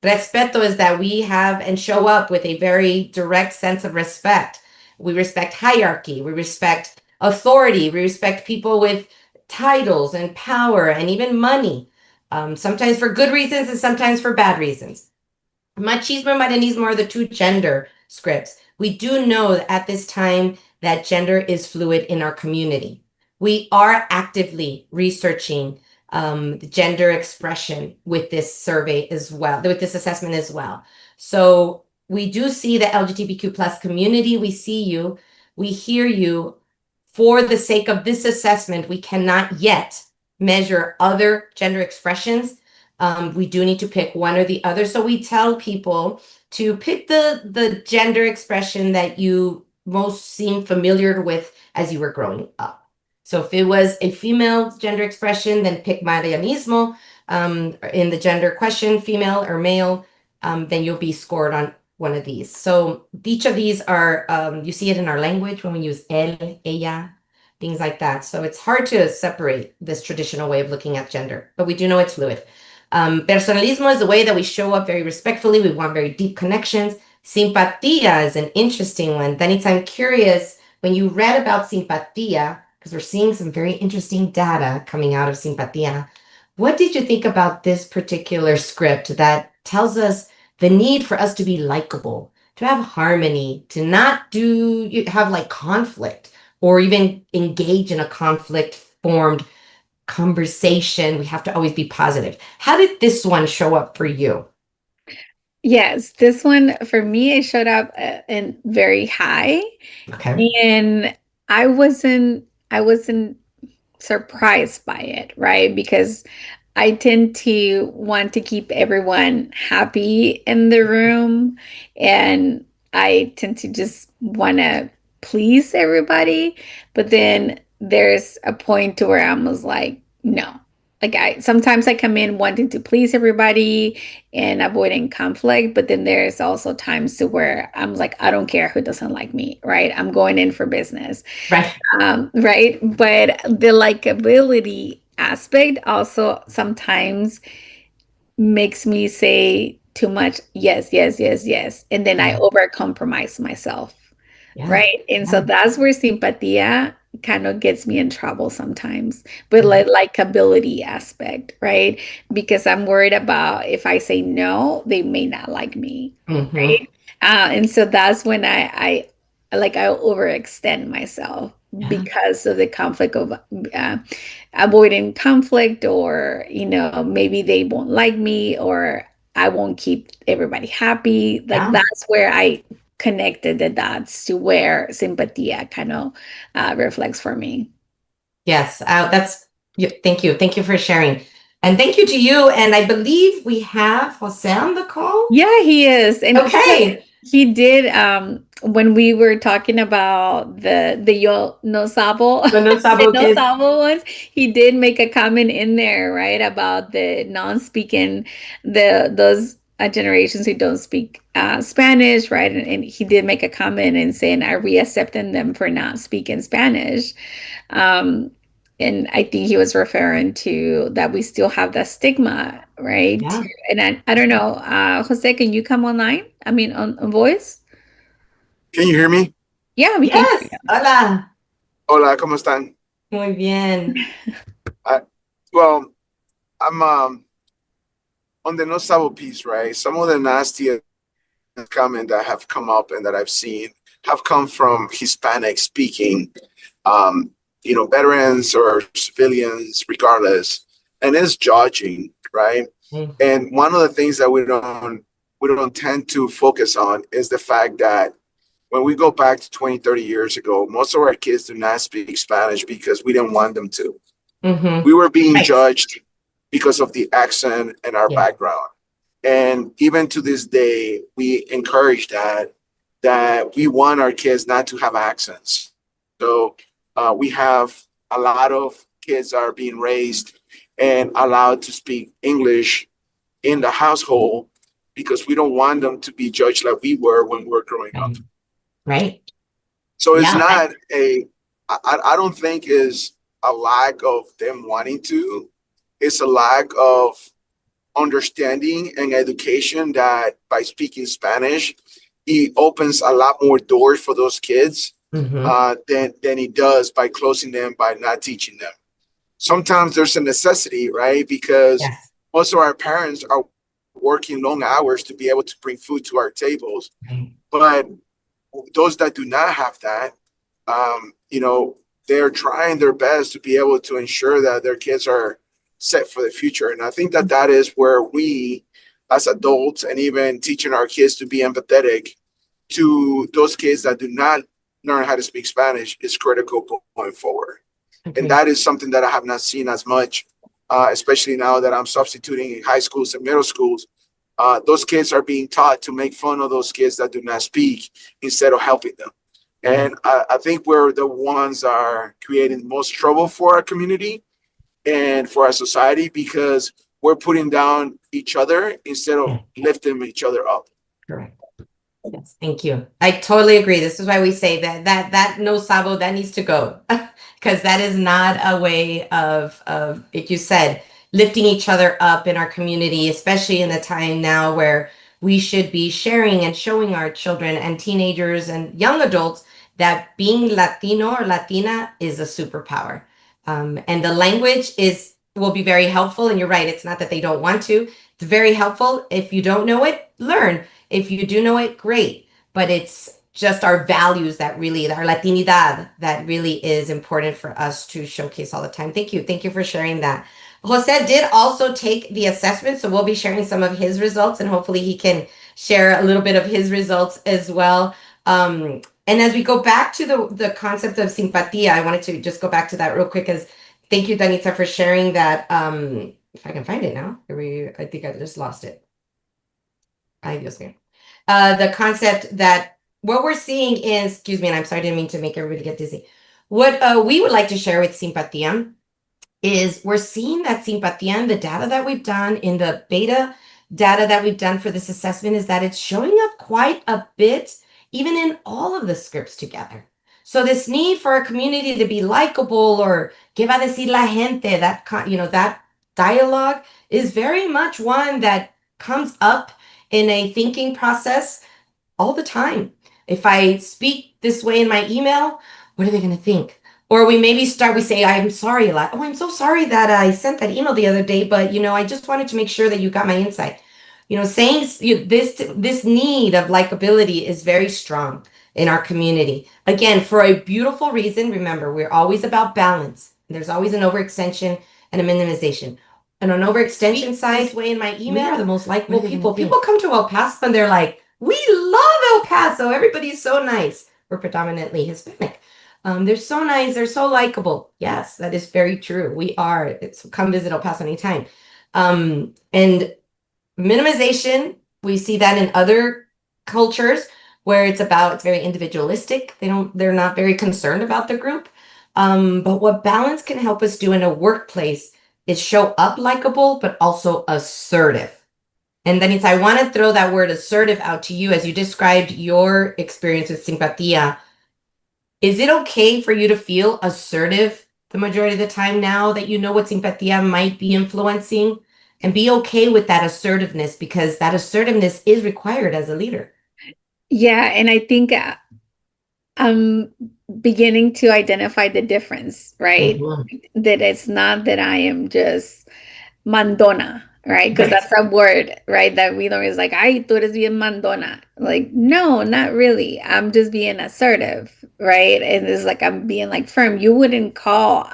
Respeto is that we have and show up with a very direct sense of respect. We respect hierarchy, we respect authority, we respect people with titles and power and even money, sometimes for good reasons and sometimes for bad reasons. Machismo and modernismo are the 2 gender scripts. We do know that at this time that gender is fluid in our community. We are actively researching the gender expression with this survey as well, with this assessment as well. So we do see the LGBTQ plus community. We see you, we hear you. For the sake of this assessment, we cannot yet measure other gender expressions. We do need to pick one or the other. So we tell people to pick the gender expression that you most seem familiar with as you were growing up. So if it was a female gender expression, then pick Marianismo. In the gender question, female or male, then you'll be scored on one of these. So each of these are, you see it in our language when we use él, ella, things like that. So it's hard to separate this traditional way of looking at gender, but we do know it's fluid. Personalismo is the way that we show up very respectfully. We want very deep connections. Simpatía is an interesting one. Danitza, I'm curious, when you read about simpatía, because we're seeing some very interesting data coming out of simpatía, What did you think about this particular script that tells us the need for us to be likable, to have harmony, to not have like conflict or even engage in a conflict formed conversation? We have to always be positive. How did this one show up for you? Yes, this one for me, it showed up in very high, Okay. and I wasn't surprised by it, right? Because I tend to want to keep everyone happy in the room, and I tend to just want to please everybody. But then there's a point to where I was like, no. Like I sometimes I come in wanting to please everybody and avoiding conflict, but then there's also times to where I'm like, I don't care who doesn't like me, right? I'm going in for business. Right. Right. But the likability aspect also sometimes makes me say too much yes, yes, yes, yes. And then I Yeah. over compromise myself. Yeah. Right. And so Yeah. that's where simpatia kind of gets me in trouble sometimes, but Mhm. like likability aspect, right? Because I'm worried about if I say no, they may not like me. Mhm. Right. And so that's when I overextend myself Yeah. because of the conflict of uh, avoiding conflict, or maybe they won't like me, or I won't keep everybody happy. Like Yeah. that's where I connected the dots to where simpatia kind of reflects for me. Yes. That's thank you. Thank you for sharing. And thank you to you. And I believe we have Jose on the call. Yeah, he is. And Okay. he did when we were talking about the yo no sabo The no the sabo no kids. sabo ones, he did make a comment in there, right, about the non-speaking, those generations who don't speak Spanish, right? And he did make a comment and saying, are we accepting them for not speaking Spanish? Um, and I think he was referring to that we still have that stigma, right? Yeah. And I don't know, Jose, can you come online? I mean, on voice? Can you hear me? Yeah, we can hear Yes. Hola. Hola, ¿cómo están? Muy bien. I, well, I'm on the no sabo piece, right? Some of the nastiest comments that have come up and that I've seen have come from Hispanic speaking, um, veterans or civilians, regardless, and it's judging, right? Mm. And one of the things that we don't tend to focus on is the fact that when we go back to 20, 30 years ago, most of our kids do not speak Spanish because we didn't want them to. Mhm. We were being Right. judged because of the accent and our Yeah. background. And even to this day, we encourage that we want our kids not to have accents. So we have a lot of kids are being raised and allowed to speak English in the household because we don't want them to be judged like we were when we were growing up. Right. Right. So it's Yeah. not I don't think is a lack of them wanting to. It's a lack of understanding and education that by speaking Spanish, it opens a lot more doors for those kids Mhm. than it does by closing them by not teaching them. Sometimes there's a necessity, right? Because Yes. most of our parents are working long hours to be able to bring food to our tables. Right. But those that do not have that, they're trying their best to be able to ensure that their kids are set for the future. And I think that is where we, as adults, and even teaching our kids to be empathetic to those kids that do not learn how to speak Spanish is critical going forward. And Okay. that is something that I have not seen as much, especially now that I'm substituting in high schools and middle schools. Those kids are being taught to make fun of those kids that do not speak instead of helping them. And I think we're the ones are creating the most trouble for our community and for our society because we're putting down each other instead of Yeah. lifting each other up. Correct. Yes, thank you. I totally agree. This is why we say that no sabo that needs to go because that is not a way of like you said, lifting each other up in our community, especially in the time now where we should be sharing and showing our children and teenagers and young adults that being Latino or Latina is a superpower. And the language is will be very helpful. And you're right, it's not that they don't want to. It's very helpful. If you don't know it, learn. If you do know it, great. But it's just our values that really, our Latinidad, that really is important for us to showcase all the time. Thank you. Thank you for sharing that. Jose did also take the assessment, so we'll be sharing some of his results, and hopefully he can share a little bit of his results as well. And as we go back to the concept of simpatía, I wanted to just go back to that real quick, as thank you, Danita, for sharing that. If I can find it now, I think I just lost it. Ay, Dios mío. The concept that what we're seeing is, excuse me, and I'm sorry, I didn't mean to make everybody get dizzy. What we would like to share with simpatía is we're seeing that simpatía and the data that we've done in the beta data that we've done for this assessment is that it's showing up quite a bit, even in all of the scripts together. So this need for a community to be likable, or ¿qué va a decir la gente? That dialogue is very much one that comes up in a thinking process all the time. If I speak this way in my email, what are they going to think? Or we say, I'm sorry a lot. Oh, I'm so sorry that I sent that email the other day, but I just wanted to make sure that you got my insight. Saying this need of likability is very strong in our community. Again, for a beautiful reason. Remember, we're always about balance. There's always an overextension and a minimization. And on overextension side, way in my email, we are the most likable people. People come to El Paso and they're like, we love El Paso. Everybody's so nice. We're predominantly Hispanic. They're so nice. They're so likable. Yes, that is very true. We are. Come visit El Paso anytime. And minimization, we see that in other cultures where it's very individualistic. They're not very concerned about the group. But what balance can help us do in a workplace is show up likable, but also assertive. And then I want to throw that word assertive out to you as you described your experience with simpatía. Is it okay for you to feel assertive the majority of the time now that you know what simpatía might be influencing? And be okay with that assertiveness, because that assertiveness is required as a leader. Yeah, and I think I'm beginning to identify the difference, right? Mm-hmm. That it's not that I am just mandona, right? Because that's a word, right? That we don't is like, ay, tú eres bien mandona. Like, no, not really. I'm just being assertive, right? And it's like I'm being like firm. You wouldn't call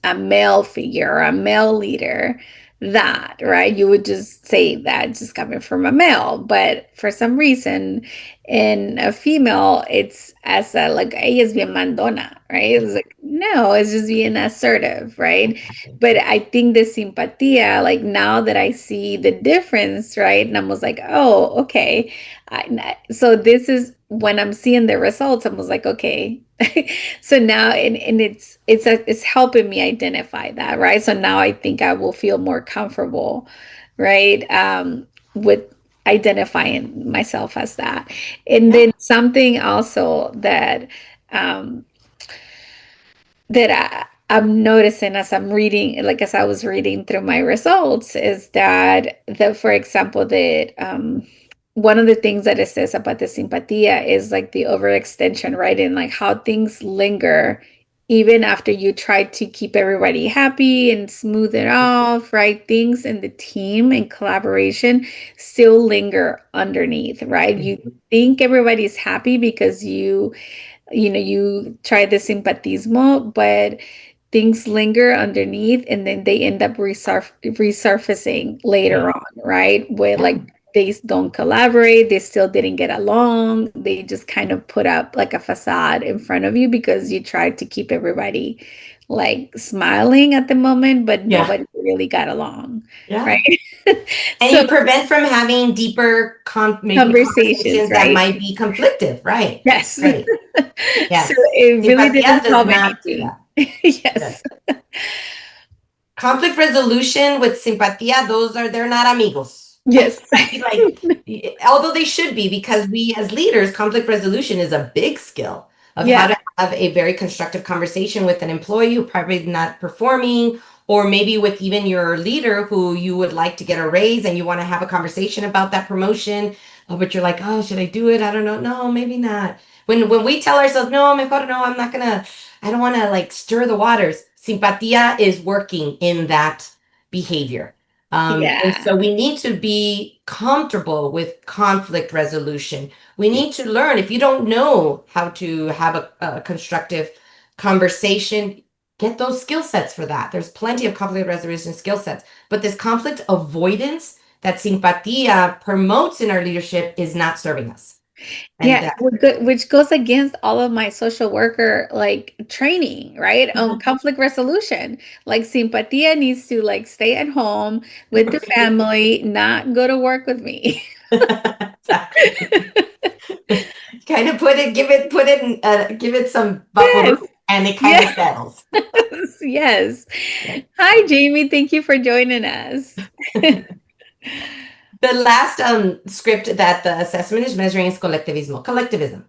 a male figure or a male leader that, right? You would just say that just coming from a male. But for some reason, in a female, it's as a like, ella es bien mandona, right? It's like, no, it's just being assertive, right? But I think the simpatía, like now that I see the difference, right? And I was like, oh, okay. So this is when I'm seeing the results, I was like, okay. So now, and it's helping me identify that, right? So now I think I will feel more comfortable, right? With identifying myself as that. And then something also that I'm noticing as I'm reading, like as I was reading through my results, is that for example, that one of the things that it says about the simpatía is like the overextension, right? And like how things linger even after you try to keep everybody happy and smooth it off, right? Things in the team and collaboration still linger underneath, right? You think everybody's happy because you try the simpatismo, but things linger underneath and then they end up resurfacing later on, right? Where like they don't collaborate, they still didn't get along, they just kind of put up like a facade in front of you because you tried to keep everybody like smiling at the moment, but nobody really got along, right? And you prevent from having deeper conversations right? That might be conflictive, right? Yes. Right. Yes. So it really didn't solve anything. Yes. Conflict resolution with simpatía, they're not amigos. Yes. Like, although they should be, because we as leaders, conflict resolution is a big skill of how to have a very constructive conversation with an employee who probably not performing, or maybe with even your leader who you would like to get a raise and you want to have a conversation about that promotion, but you're like, oh, should I do it? I don't know. No, maybe not. When we tell ourselves, no, mejor no, I don't want to like stir the waters. Simpatía is working in that behavior. Yeah. And so we need to be comfortable with conflict resolution. We need to learn, if you don't know how to have a constructive conversation, get those skill sets for that. There's plenty of conflict resolution skill sets, but this conflict avoidance that Simpatia promotes in our leadership is not serving us. And Yeah, which goes against all of my social worker like training, right? On conflict resolution. Like Simpatia needs to like stay at home with the family, not go to work with me. exactly. Kind of give it some Yes. vaporub, and it kind of Yes. settles. Yes. Yeah. Hi, Jamie. Thank you for joining us. The last script that the assessment is measuring is collectivism.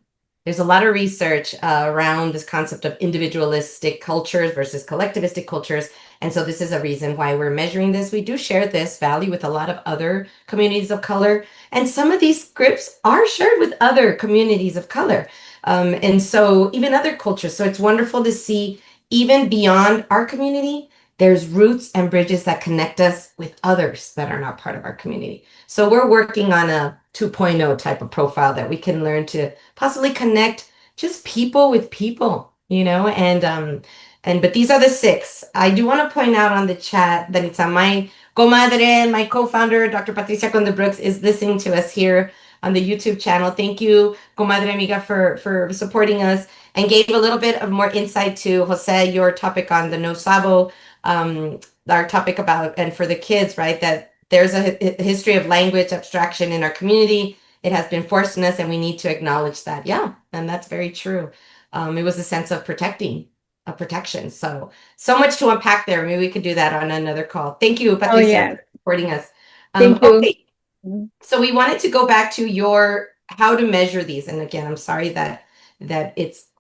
There's a lot of research around this concept of individualistic cultures versus collectivistic cultures. And so this is a reason why we're measuring this. We do share this value with a lot of other communities of color. And some of these scripts are shared with other communities of color. And so even other cultures. So it's wonderful to see even beyond our community, there's roots and bridges that connect us with others that are not part of our community. So we're working on a 2.0 type of profile that we can learn to possibly connect just people with people, but these are the 6. I do want to point out on the chat that it's on my comadre, my co-founder, Dr. Patricia Conde Brooks, is listening to us here on the YouTube channel. Thank you, comadre amiga, for supporting us, and gave a little bit of more insight to Jose, your topic on the no sabo, our topic about, and for the kids, right, that there's a history of language abstraction in our community. It has been forced on us, and we need to acknowledge that. Yeah, and that's very true. It was a sense of protection. So much to unpack there. Maybe we could do that on another call. Thank you, Patricia, yes. for supporting us. Thank you. Okay, so we wanted to go back to your how to measure these. And again, I'm sorry that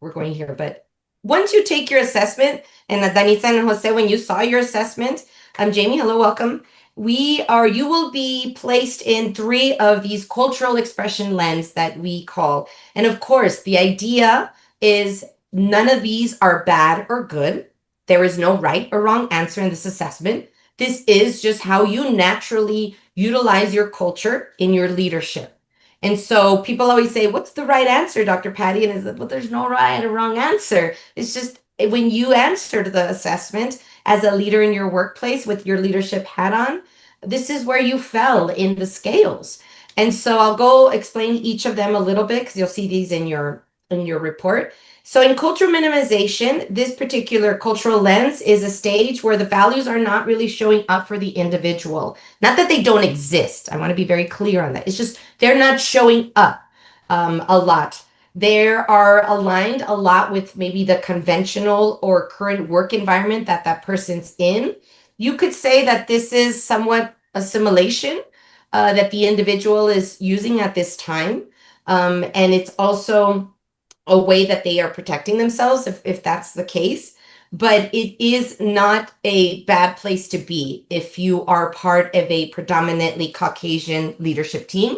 we're going here, but once you take your assessment, and Danitza and Jose, when you saw your assessment, Jamie, hello, welcome. You will be placed in 3 of these cultural expression lens that we call. And of course, the idea is none of these are bad or good. There is no right or wrong answer in this assessment. This is just how you naturally utilize your culture in your leadership. And so people always say, what's the right answer, Dr. Patty? And it's like, well, there's no right or wrong answer. It's just when you answered the assessment as a leader in your workplace with your leadership hat on, this is where you fell in the scales. And so I'll go explain each of them a little bit because you'll see these in your report. So in cultural minimization, this particular cultural lens is a stage where the values are not really showing up for the individual. Not that they don't exist. I want to be very clear on that. It's just they're not showing up a lot. They are aligned a lot with maybe the conventional or current work environment that person's in. You could say that this is somewhat assimilation that the individual is using at this time. And it's also a way that they are protecting themselves if that's the case. But it is not a bad place to be if you are part of a predominantly Caucasian leadership team.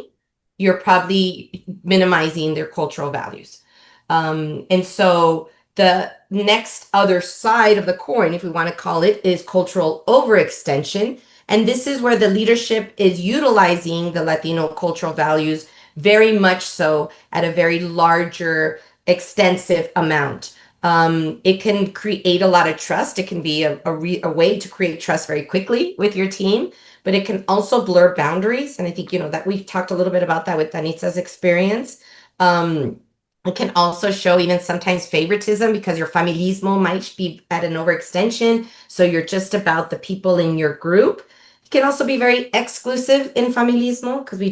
You're probably minimizing their cultural values. And so the next other side of the coin, if we want to call it, is cultural overextension. And this is where the leadership is utilizing the Latino cultural values very much so at a very larger extensive amount. It can create a lot of trust. It can be a way to create trust very quickly with your team, but it can also blur boundaries. And I think, that we talked a little bit about that with Danitza's experience. It can also show even sometimes favoritism because your familismo might be at an overextension. So you're just about the people in your group. It can also be very exclusive in familismo because we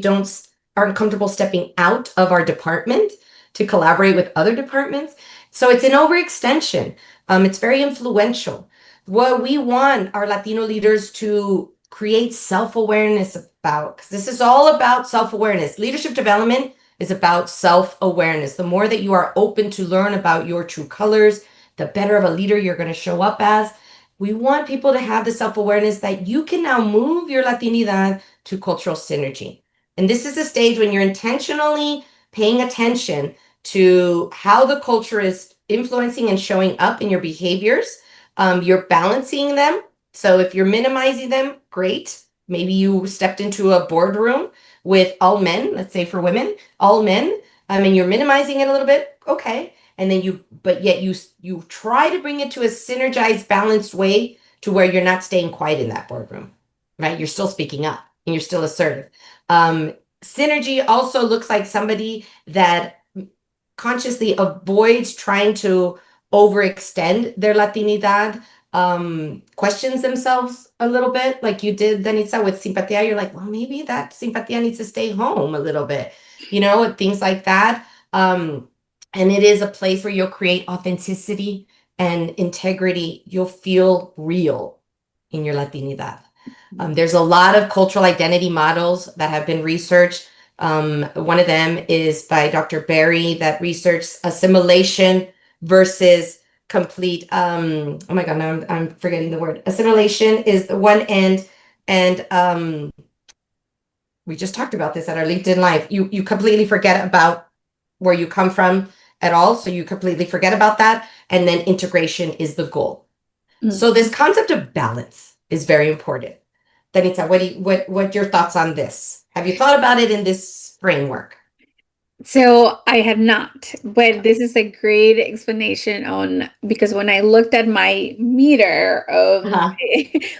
aren't comfortable stepping out of our department to collaborate with other departments. So it's an overextension. It's very influential. What we want our Latino leaders to create self-awareness about, because this is all about self-awareness. Leadership development is about self-awareness. The more that you are open to learn about your true colors, the better of a leader you're going to show up as. We want people to have the self-awareness that you can now move your Latinidad to cultural synergy. And this is a stage when you're intentionally paying attention to how the culture is influencing and showing up in your behaviors. You're balancing them So if you're minimizing them, great. Maybe you stepped into a boardroom with all men, let's say for women, all men. I mean, you're minimizing it a little bit, okay. And then but yet you try to bring it to a synergized, balanced way to where you're not staying quiet in that boardroom, right? You're still speaking up and you're still assertive. Synergy also looks like somebody that consciously avoids trying to overextend their Latinidad, questions themselves a little bit, like you did, Danitza, with Simpatia. You're like, well, maybe that Simpatia needs to stay home a little bit, things like that. And it is a place where you'll create authenticity and integrity. You'll feel real in your Latinidad. There's a lot of cultural identity models that have been researched. One of them is by Dr. Berry that researched assimilation versus complete. Oh my God, now I'm forgetting the word. Assimilation is the one end, and we just talked about this at our LinkedIn Live. You completely forget about where you come from at all, so you completely forget about that, and then integration is the goal. So this concept of balance is very important. Danita, what your thoughts on this? Have you thought about it in this framework? So I have not, but this is a great explanation on, because when I looked at my meter of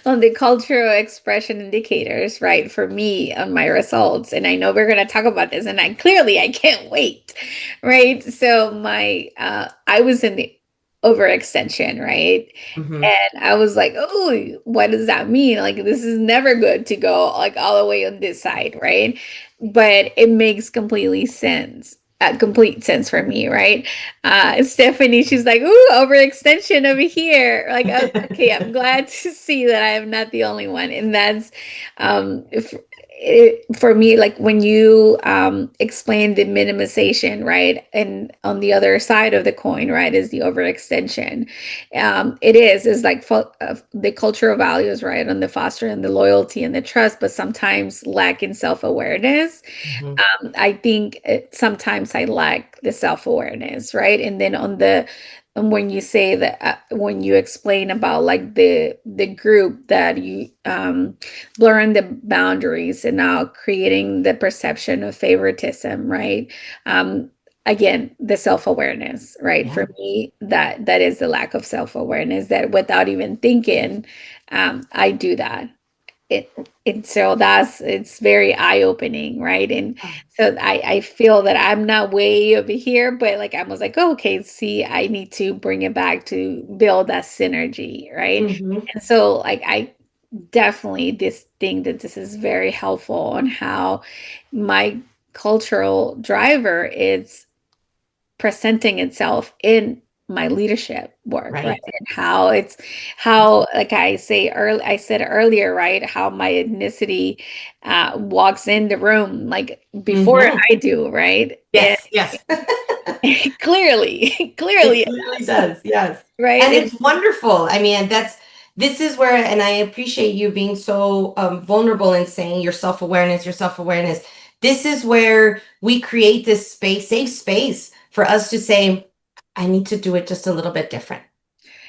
on the cultural expression indicators, right, for me on my results, and I know we're going to talk about this, and I can't wait, right? So I was in the overextension, right? And I was like, oh, what does that mean? Like, this is never good to go like all the way on this side, right? But it makes complete sense for me, right? Stephanie, she's like, ooh, overextension over here. Like, oh, okay, I'm glad to see that I am not the only one. And that's for me, like when you explain the minimization, right? And on the other side of the coin, right, is the overextension. Is like the cultural values, right, and the fostering the loyalty and the trust, but sometimes lacking self-awareness. I think sometimes I lack the self-awareness, right? And then and when you say that, when you explain about like the group that you blurring the boundaries and now creating the perception of favoritism, right? Again, the self-awareness, right? For me, that is the lack of self-awareness, that without even thinking, I do that. So it's very eye-opening, right? And so I feel that I'm not way over here, but like I was like, oh, okay, see, I need to bring it back to build that synergy, right? And so like I definitely think that this is very helpful on how my cultural driver is presenting itself in my leadership work, right? And how like I said earlier, right, how my ethnicity walks in the room like before I do, right? Yes. Clearly It clearly does. Yes. Right. And it's wonderful. I mean, this is where, and I appreciate you being so vulnerable and saying your self-awareness. This is where we create this safe space for us to say, I need to do it just a little bit different.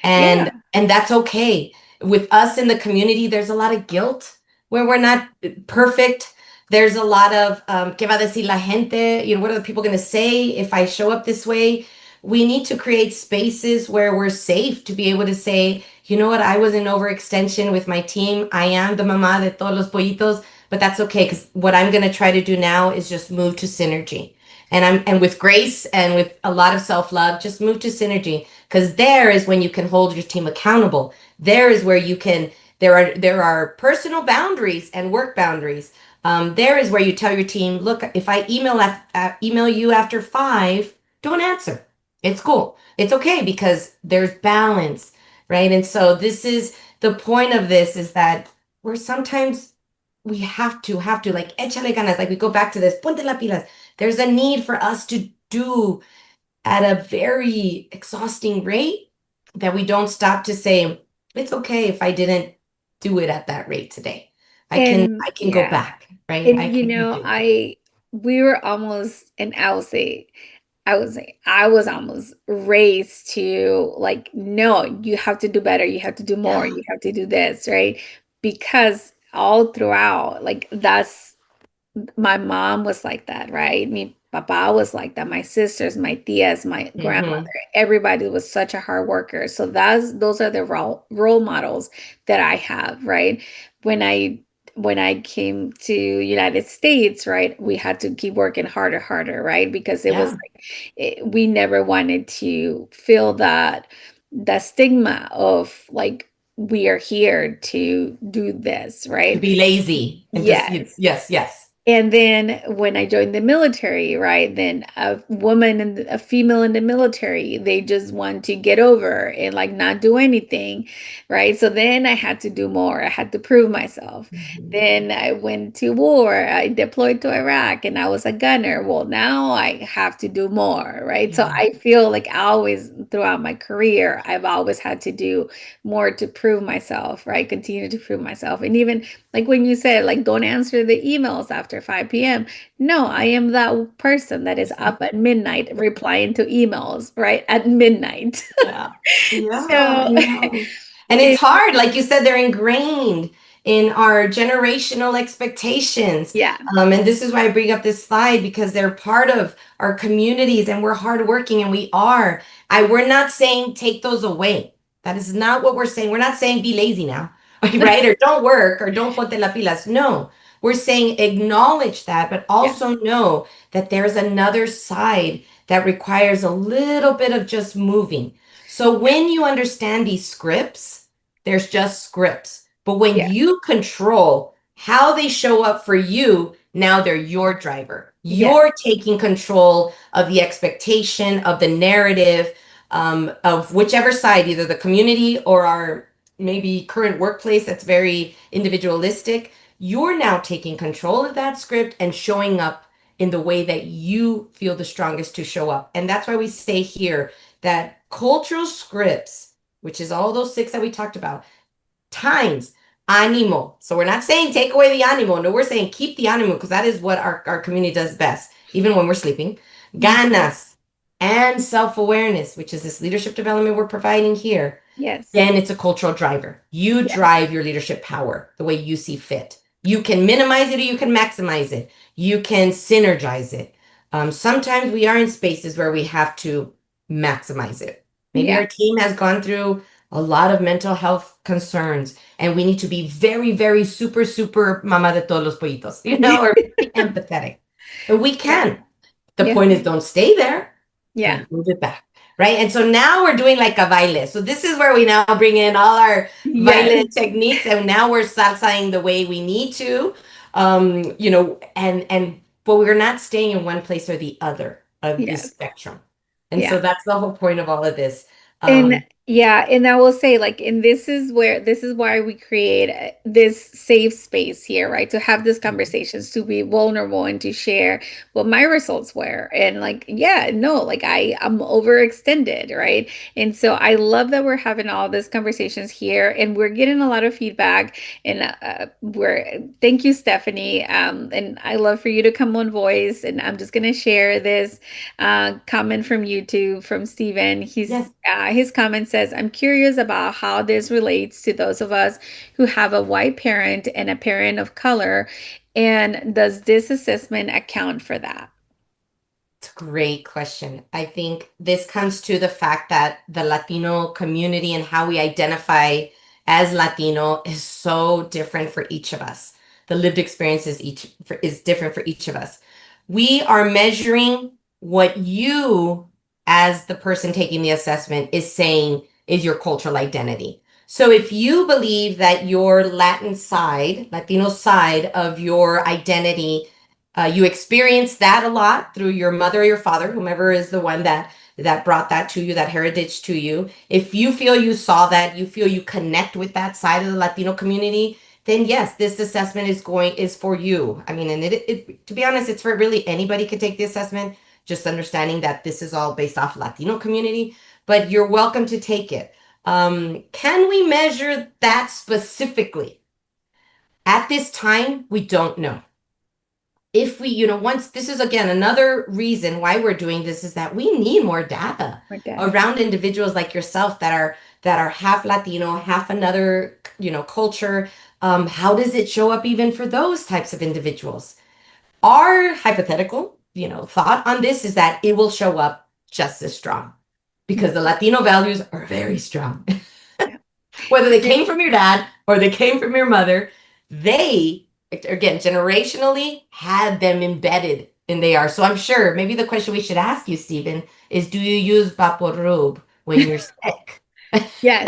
And that's okay. With us in the community, there's a lot of guilt where we're not perfect. There's a lot of ¿qué va a decir la gente? What are the people going to say if I show up this way? We need to create spaces where we're safe to be able to say, you know what, I was in overextension with my team. I am the mamá de todos los pollitos, but that's okay, because what I'm going to try to do now is just move to synergy. And with grace and with a lot of self-love, just move to synergy, because there is when you can hold your team accountable. There is where you can, there are personal boundaries and work boundaries. There is where you tell your team, look, if I email you after 5, don't answer. It's cool. It's okay, because there's balance, right? And so this is the point of this, is that we're sometimes we have to like échale ganas, like we go back to this ponte la pilas. There's a need for us to do at a very exhausting rate, that we don't stop to say, it's okay if I didn't do it at that rate today. I can go back, right? And we were almost, and I'll say, I was almost raised to like, no, you have to do better, you have to do more, Yeah. you have to do this, right? Because all throughout, like that's my mom was like that, right? Me papa was like that. My sisters, my tias, my grandmother, Mm-hmm. everybody was such a hard worker. So those are the role models that I have, right? When I came to United States, right, we had to keep working harder, right? Because it was Yeah. like we never wanted to feel that stigma of like we are here to do this, To right? be lazy and just, Yes. yes, yes. And then when I joined the military, right, then a woman and a female in the military, they just want to get over and like not do anything, right? So then I had to do more. I had to prove myself. Mhm. Then I went to war. I deployed to Iraq and I was a gunner. Well, now I have to do more, right? So Yeah. I feel like I always, throughout my career, I've always had to do more to prove myself, right? Continue to prove myself. And even like when you said, like, don't answer the emails after 5 p.m. No, I am that person that is up at midnight replying to emails, right? At midnight. Yeah. Yeah, I So, know. And it's it, hard. Like you said, they're ingrained in our generational expectations. yeah, And this is why I bring up this slide because they're part of our communities and we're hardworking and we are. We're not saying take those away. That is not what we're saying. We're not saying be lazy now, right? Or don't work or don't ponte la pilas. No, we're saying acknowledge that, but yeah, also know that there's another side that requires a little bit of just moving. So when you understand these scripts, there's just scripts. But when yeah, you control how they show up for you, now they're your driver. yeah, You're taking control of the expectation, of the narrative, of whichever side, either the community or our maybe current workplace that's very individualistic. You're now taking control of that script and showing up in the way that you feel the strongest to show up. And that's why we say here that cultural scripts, which is all those six that we talked about, times ánimo. So we're not saying take away the ánimo. No, we're saying keep the ánimo because that is what our community does best, even when we're sleeping. mhm, Ganas and self-awareness, which is this leadership development we're providing here. yes, Then it's a cultural driver. You yeah, drive your leadership power the way you see fit. You can minimize it or you can maximize it. You can synergize it. Sometimes we are in spaces where we have to maximize it. Maybe yeah, our team has gone through a lot of mental health concerns and we need to be very, very super, super mama de todos los pollitos, or very empathetic. And we yeah, can. The yeah, point is don't stay there, yeah, but move it back. Right. And so now we're doing like a baile. So this is where we now bring in all our baile yes, techniques. And now we're salsaing the way we need to. But we're not staying in one place or the other of this yes, spectrum. And yeah. so that's the whole point of all of this. And Um, yeah, and I will say, like, and this is why we create this safe space here, right? To have these conversations, to be vulnerable and to share what my results were. And like, yeah, no, like I'm overextended, right? And so I love that we're having all these conversations here and we're getting a lot of feedback. And thank you, Stephanie. And I love for you to come on voice. And I'm just gonna share this comment from YouTube from Steven. yes. His comment says, I'm curious about how this relates to those of us who have a white parent and a parent of color. And does this assessment account for that? It's a great question. I think this comes to the fact that the Latino community and how we identify as Latino is so different for each of us. The lived experience is different for each of us. We are measuring what you, as the person taking the assessment, is saying is your cultural identity. So if you believe that your Latino side of your identity, you experience that a lot through your mother or your father, whomever is the one that brought that to you, that heritage to you. If you feel you saw that, you feel you connect with that side of the Latino community, then yes, this assessment is for you. I mean, and it to be honest, it's for really anybody could take the assessment. Just understanding that this is all based off Latino community, but you're welcome to take it. Can we measure that specifically? At this time, we don't know. if we, once this is again another reason why we're doing this is that we need more data around individuals like yourself that are half Latino, half another, culture. How does it show up even for those types of individuals? Our hypothetical, thought on this is that it will show up just as strong because the Latino values are very strong. Whether they came from your dad or they came from your mother, they, again, generationally had them embedded and they are. So I'm sure maybe the question we should ask you, Stephen, is do you use Vaporub when you're sick? Yes.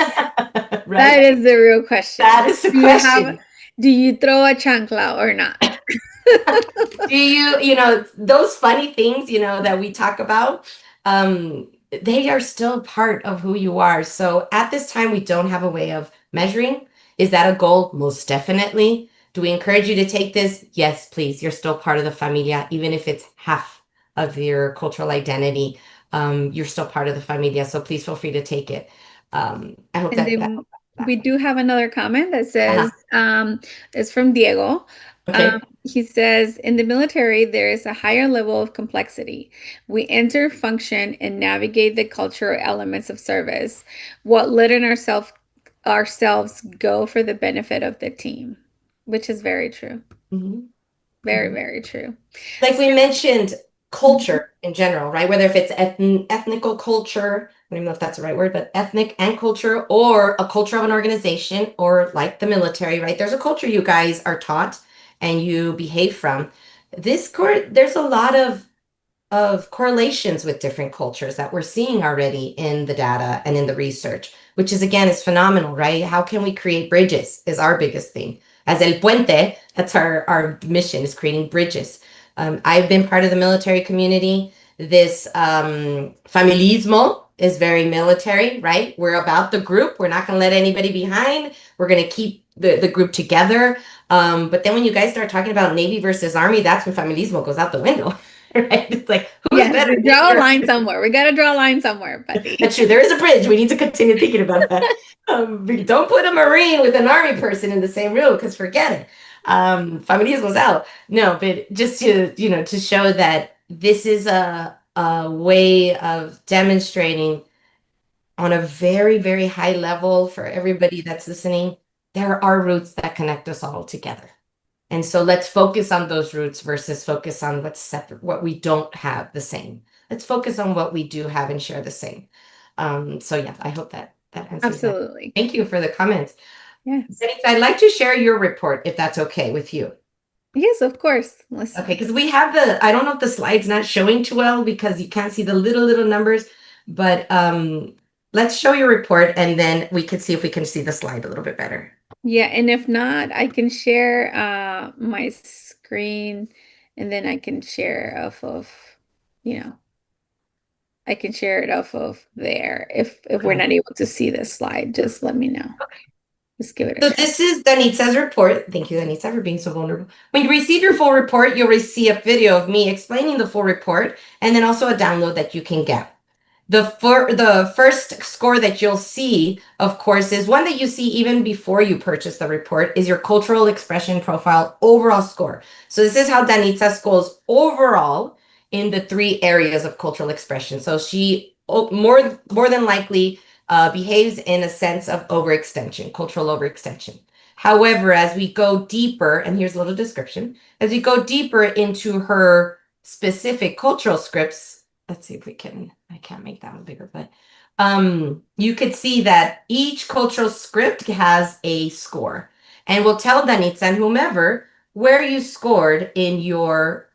Right? That is the real question. That is the question. Do you throw a chancla or not? Do you, those funny things, that we talk about, they are still part of who you are. So at this time, we don't have a way of measuring. Is that a goal? Most definitely. Do we encourage you to take this? Yes, please. You're still part of the familia, even if it's half of your cultural identity. You're still part of the familia. So please feel free to take it. I hope that we do have another comment that says, it's from Diego. Okay. He says, in the military, there is a higher level of complexity. We enter, function, and navigate the cultural elements of service, what letting ourselves go for the benefit of the team, which is very true. Very, very true. Like we mentioned, culture in general, right? Whether if it's ethnical culture, I don't even know if that's the right word, but ethnic and culture, or a culture of an organization, or like the military, right? There's a culture you guys are taught and you behave from. There's a lot of correlations with different cultures that we're seeing already in the data and in the research, which is again is phenomenal, right? How can we create bridges is our biggest thing. As El Puente, that's our mission is creating bridges. I've been part of the military community. This familismo is very military, right? We're about the group. We're not going to let anybody behind. We're going to keep the group together. But then when you guys start talking about Navy versus Army, that's when familismo goes out the window. Right? It's like, who's better? Draw a line somewhere. We got to draw a line somewhere, buddy. That's true. There is a bridge. We need to continue thinking about that. Don't put a Marine with an Army person in the same room because forget it. Feminismo's out. No, but just to show that this is a way of demonstrating on a very, very high level for everybody that's listening. There are roots that connect us all together. And so let's focus on those roots versus focus on what's separate, what we don't have the same. Let's focus on what we do have and share the same. So yeah, I hope that answers Absolutely. That. Thank you for the comments. Yes. I'd like to share your report if that's okay with you. Yes, of course. Okay, because we have I don't know if the slide's not showing too well because you can't see the little numbers, but let's show your report and then we can see if we can see the slide a little bit better. Yeah, and if not, I can share my screen and then I can share off of, I can share it off of there. If we're not able to see this slide, just let me know. Just give it a So try. this is Danitza's report. Thank you, Danitza, for being so vulnerable. When you receive your full report, you'll receive a video of me explaining the full report and then also a download that you can get. The first score that you'll see, of course, is one that you see even before you purchase the report, is your cultural expression profile overall score. So this is how Danitza scores overall in the 3 areas of cultural expression. So she more than likely behaves in a sense of overextension, cultural overextension. However, as we go deeper, and here's a little description, as we go deeper into her specific cultural scripts, let's see if we can, I can't make that one bigger, but you could see that each cultural script has a score. And we'll tell Danitza and whomever where you scored in your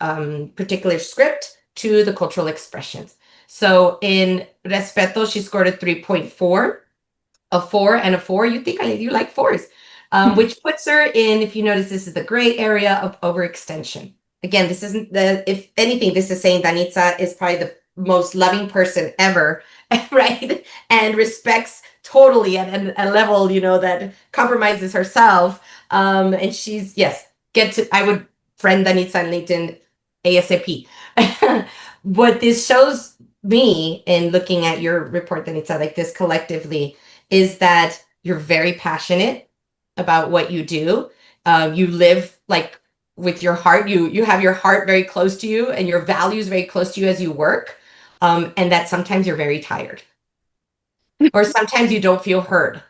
particular script to the cultural expressions. So in Respeto, she scored a 3.4, a 4 and a 4. You think you like 4s, which puts her in, if you notice, this is the gray area of overextension. Again, this isn't if anything, this is saying Danitza is probably the most loving person ever, right? And respects totally at a level, that compromises herself. And she's, yes, I would friend Danitza on LinkedIn ASAP. What this shows me in looking at your report, Danitza, like this collectively, is that you're very passionate about what you do. You live like with your heart. You have your heart very close to you and your values very close to you as you work. And that sometimes you're very tired. Or sometimes you don't feel heard.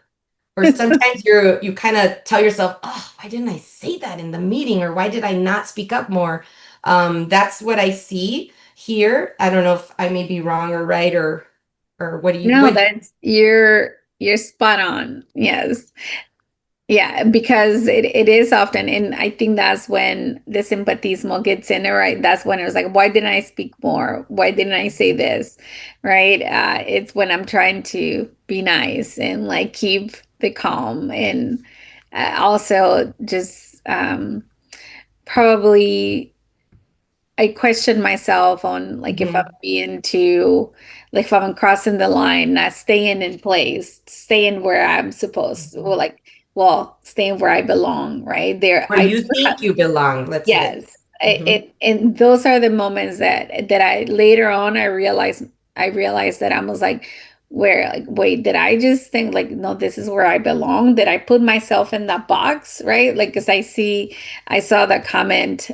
Or sometimes you kind of tell yourself, oh, why didn't I say that in the meeting? Or why did I not speak up more? That's what I see here. I don't know if I may be wrong or right, or what do you No, that's you're spot on. Yes. Yeah, because it is often, and I think that's when the simpatismo gets in it, right? That's when it was like, why didn't I speak more? Why didn't I say this? Right? It's when I'm trying to be nice and like keep the calm, and also just probably I question myself on like if I'm being too, like if I'm crossing the line, not staying in place, staying where I'm supposed to, well, like, well, staying where I belong, right? There, where I you do have, think you belong, let's say. yes, and those are the moments that I later on I realized that I was like, where like wait, did I just think like no, this is where I belong? Did I put myself in that box, right? Like, because I saw the comment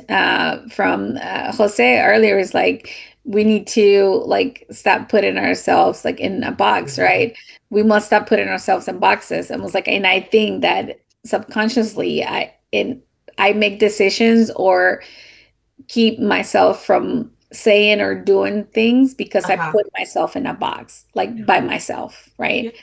from Jose earlier. Is like we need to like stop putting ourselves like in a box, right? We must stop putting ourselves in boxes. And was like, and I think that subconsciously I make decisions or keep myself from saying or doing things because I Uh-huh. put myself in a box, like by myself, right?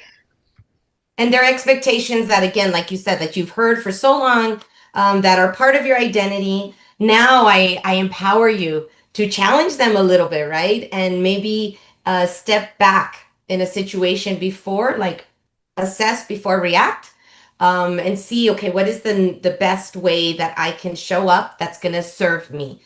And there are expectations that, again, like you said, that you've heard for so long, that are part of your identity. Now I empower you to challenge them a little bit, right? And maybe step back in a situation before, like assess before react, and see, okay, what is the best way that I can show up that's going to serve me?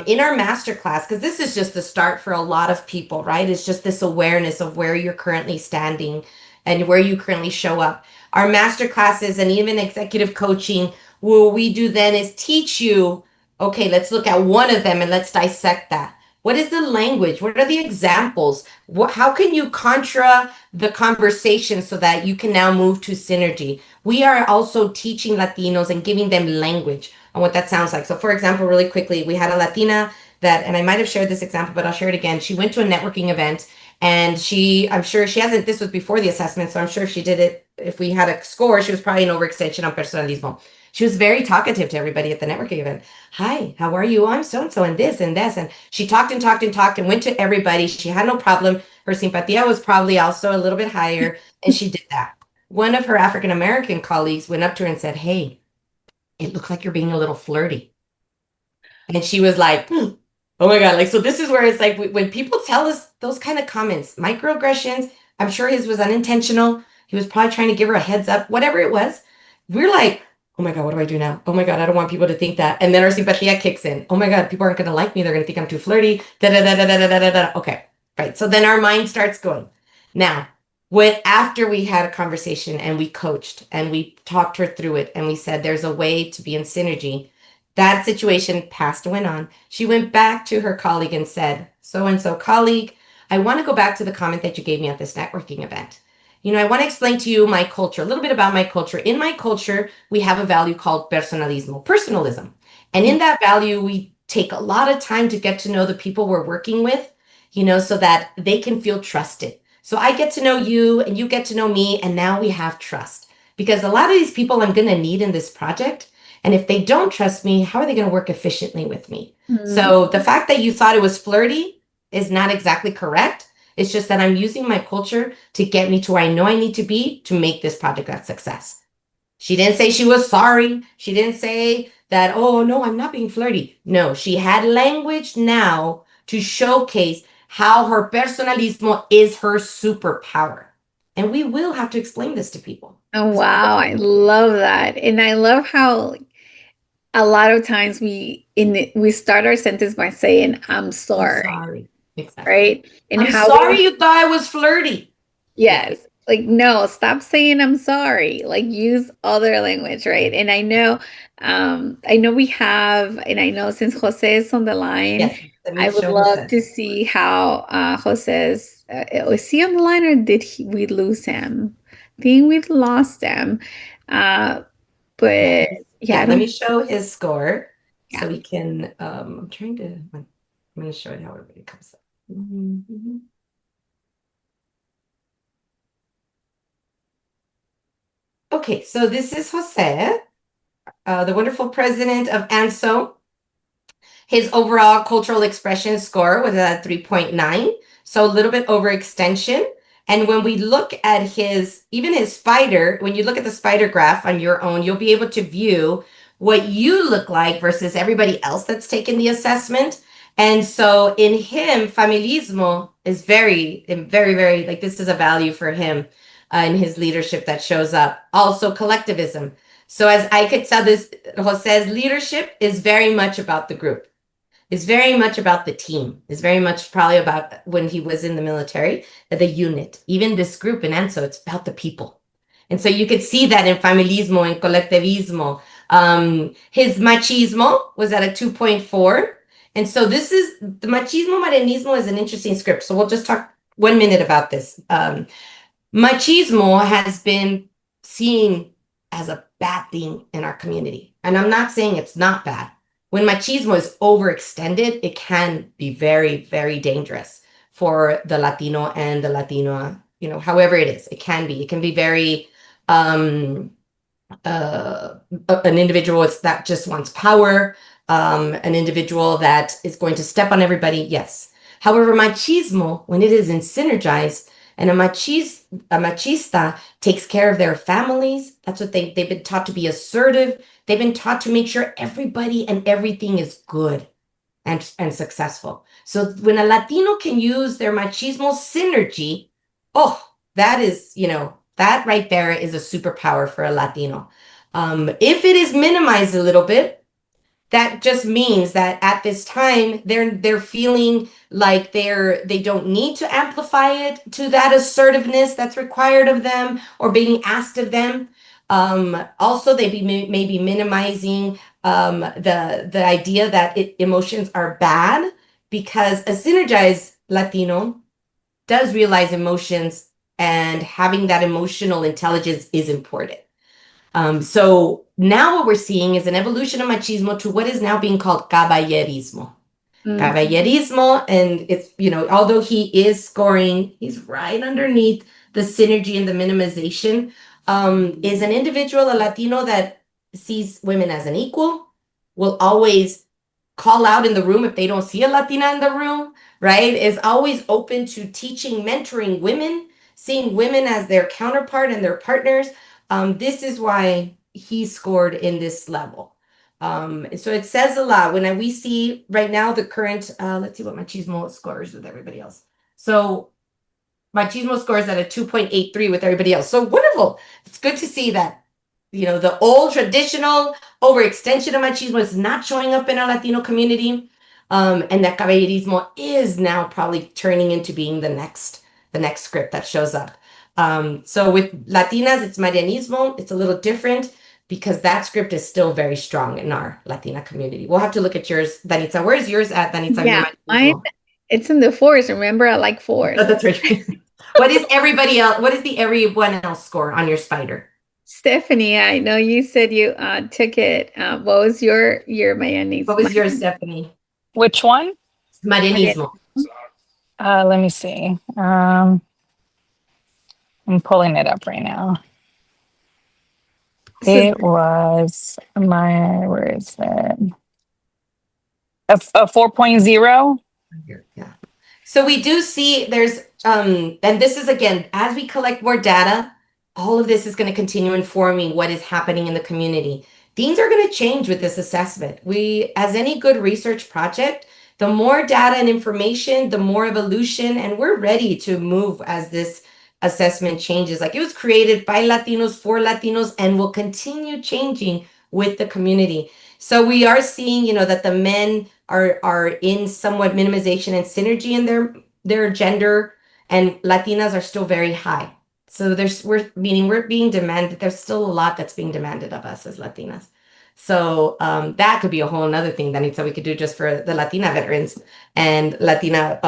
In our masterclass, because this is just the start for a lot of people, right? It's just this awareness of where you're currently standing and where you currently show up. Our master classes and even executive coaching, what we do then is teach you, okay, let's look at one of them and let's dissect that. What is the language? What are the examples? How can you contra the conversation so that you can now move to synergy? We are also teaching Latinos and giving them language on what that sounds like. So, for example, really quickly, we had a Latina that, and I might have shared this example, but I'll share it again. She went to a networking event and I'm sure she hasn't, this was before the assessment, so I'm sure if she did it, if we had a score, she was probably an overextension on personalismo. She was very talkative to everybody at the networking event. Hi, how are you? I'm so-and-so and this and this. And she talked and talked and talked and went to everybody. She had no problem. Her simpatia was probably also a little bit higher, and she did that. One of her African-American colleagues went up to her and said, hey, it looks like you're being a little flirty. And she was like, oh my God. Like, so this is where it's like when people tell us those kind of comments, microaggressions, I'm sure his was unintentional. He was probably trying to give her a heads up, whatever it was. We're like, oh my God, what do I do now? Oh my God, I don't want people to think that. And then our simpatia kicks in. Oh my God, people aren't going to like me. They're going to think I'm too flirty. Da, da, da, da, da, da, da, da. Okay, right. So then our mind starts going. Now, after we had a conversation and we coached and we talked her through it and we said there's a way to be in synergy, that situation passed and went on. She went back to her colleague and said, so and so colleague, I want to go back to the comment that you gave me at this networking event. I want to explain to you my culture, a little bit about my culture. In my culture, we have a value called personalism. And in that value, we take a lot of time to get to know the people we're working with, so that they can feel trusted. So I get to know you and you get to know me, and now we have trust. Because a lot of these people I'm going to need in this project, and if they don't trust me, how are they going to work efficiently with me? So the fact that you thought it was flirty is not exactly correct. It's just that I'm using my culture to get me to where I know I need to be to make this project a success. She didn't say she was sorry. She didn't say that, oh, no, I'm not being flirty. No, she had language now to showcase how her personalismo is her superpower. And we will have to explain this to people. Oh, wow. I love that. And I love how a lot of times we start our sentence by saying, I'm sorry, I'm sorry. Exactly. right? And I'm how sorry you thought I was flirty. yes. Like, no, stop saying I'm sorry. Like use other language, right? And I know we have, and I know since Jose is on the line, Yes. Let me I would show love to Jose. see how Jose's, is he on the line or we lose him? I think we lost him. But yeah, I Let me don't, show his score. so we can, I'm going to show it how everybody comes up. Okay, so this is Jose, the wonderful president of ANSO. His overall cultural expression score was at 3.9, so a little bit overextension. And when we look at even his spider, when you look at the spider graph on your own, you'll be able to view what you look like versus everybody else that's taken the assessment. And so in him, familismo is very, very, like this is a value for him in his leadership that shows up. Also collectivism. So as I could tell, Jose's leadership is very much about the group. It's very much about the team. It's very much probably about when he was in the military, the unit. Even this group in ANSO, it's about the people. And so you could see that in familismo and collectivismo. His machismo was at a 2.4. And so the machismo marianismo is an interesting script. So we'll just talk 1 minute about this. Machismo has been seen as a bad thing in our community. And I'm not saying it's not bad. When machismo is overextended, it can be very, very dangerous for the Latino and the Latina, however it is. It can be very an individual that just wants power, an individual that is going to step on everybody, yes. However, machismo, when it isn't synergized, and a machista takes care of their families. That's what they've been taught to be assertive. They've been taught to make sure everybody and everything is good and successful. So when a Latino can use their machismo synergy, that is, that right there is a superpower for a Latino. If it is minimized a little bit, that just means that at this time they're feeling like they don't need to amplify it to that assertiveness that's required of them or being asked of them. Also, they may be minimizing the idea that emotions are bad, because a synergized Latino does realize emotions, and having that emotional intelligence is important. So now what we're seeing is an evolution of machismo to what is now being called caballerismo. Caballerismo, and it's, although he is scoring, he's right underneath the synergy and the minimization, is an individual, a Latino, that sees women as an equal, will always call out in the room if they don't see a Latina in the room, right? Is always open to teaching, mentoring women, seeing women as their counterpart and their partners. This is why he scored in this level. So it says a lot when we see right now the current, let's see what machismo scores with everybody else. So machismo scores at a 2.83 with everybody else. So wonderful. It's good to see that, the old traditional overextension of machismo is not showing up in our Latino community. And that caballerismo is now probably turning into being the next script that shows up. So with Latinas, it's Marianismo. It's a little different because that script is still very strong in our Latina community. We'll have to look at yours, Danitza. Where's yours at, Danitza? Yeah, mine, it's in the 4s. Remember, I like 4s. Oh, that's right. What is the everyone else score on your spider? Stephanie, I know you said you took it. What was your Marianismo? What was yours, Stephanie? Which one? Marianismo. Let me see. I'm pulling it up right now. It was where is it? A 4.0. Yeah. So we do see there's, and this is, again, as we collect more data, all of this is going to continue informing what is happening in the community. Things are going to change with this assessment. As any good research project, the more data and information, the more evolution, and we're ready to move as this assessment changes. Like, it was created by Latinos for Latinos and will continue changing with the community. So we are seeing, that the men are in somewhat minimization and synergy in their gender, and Latinas are still very high. So we're being demanded. There's still a lot that's being demanded of us as Latinas. So that could be a whole another thing that we could do just for the Latina veterans and Latina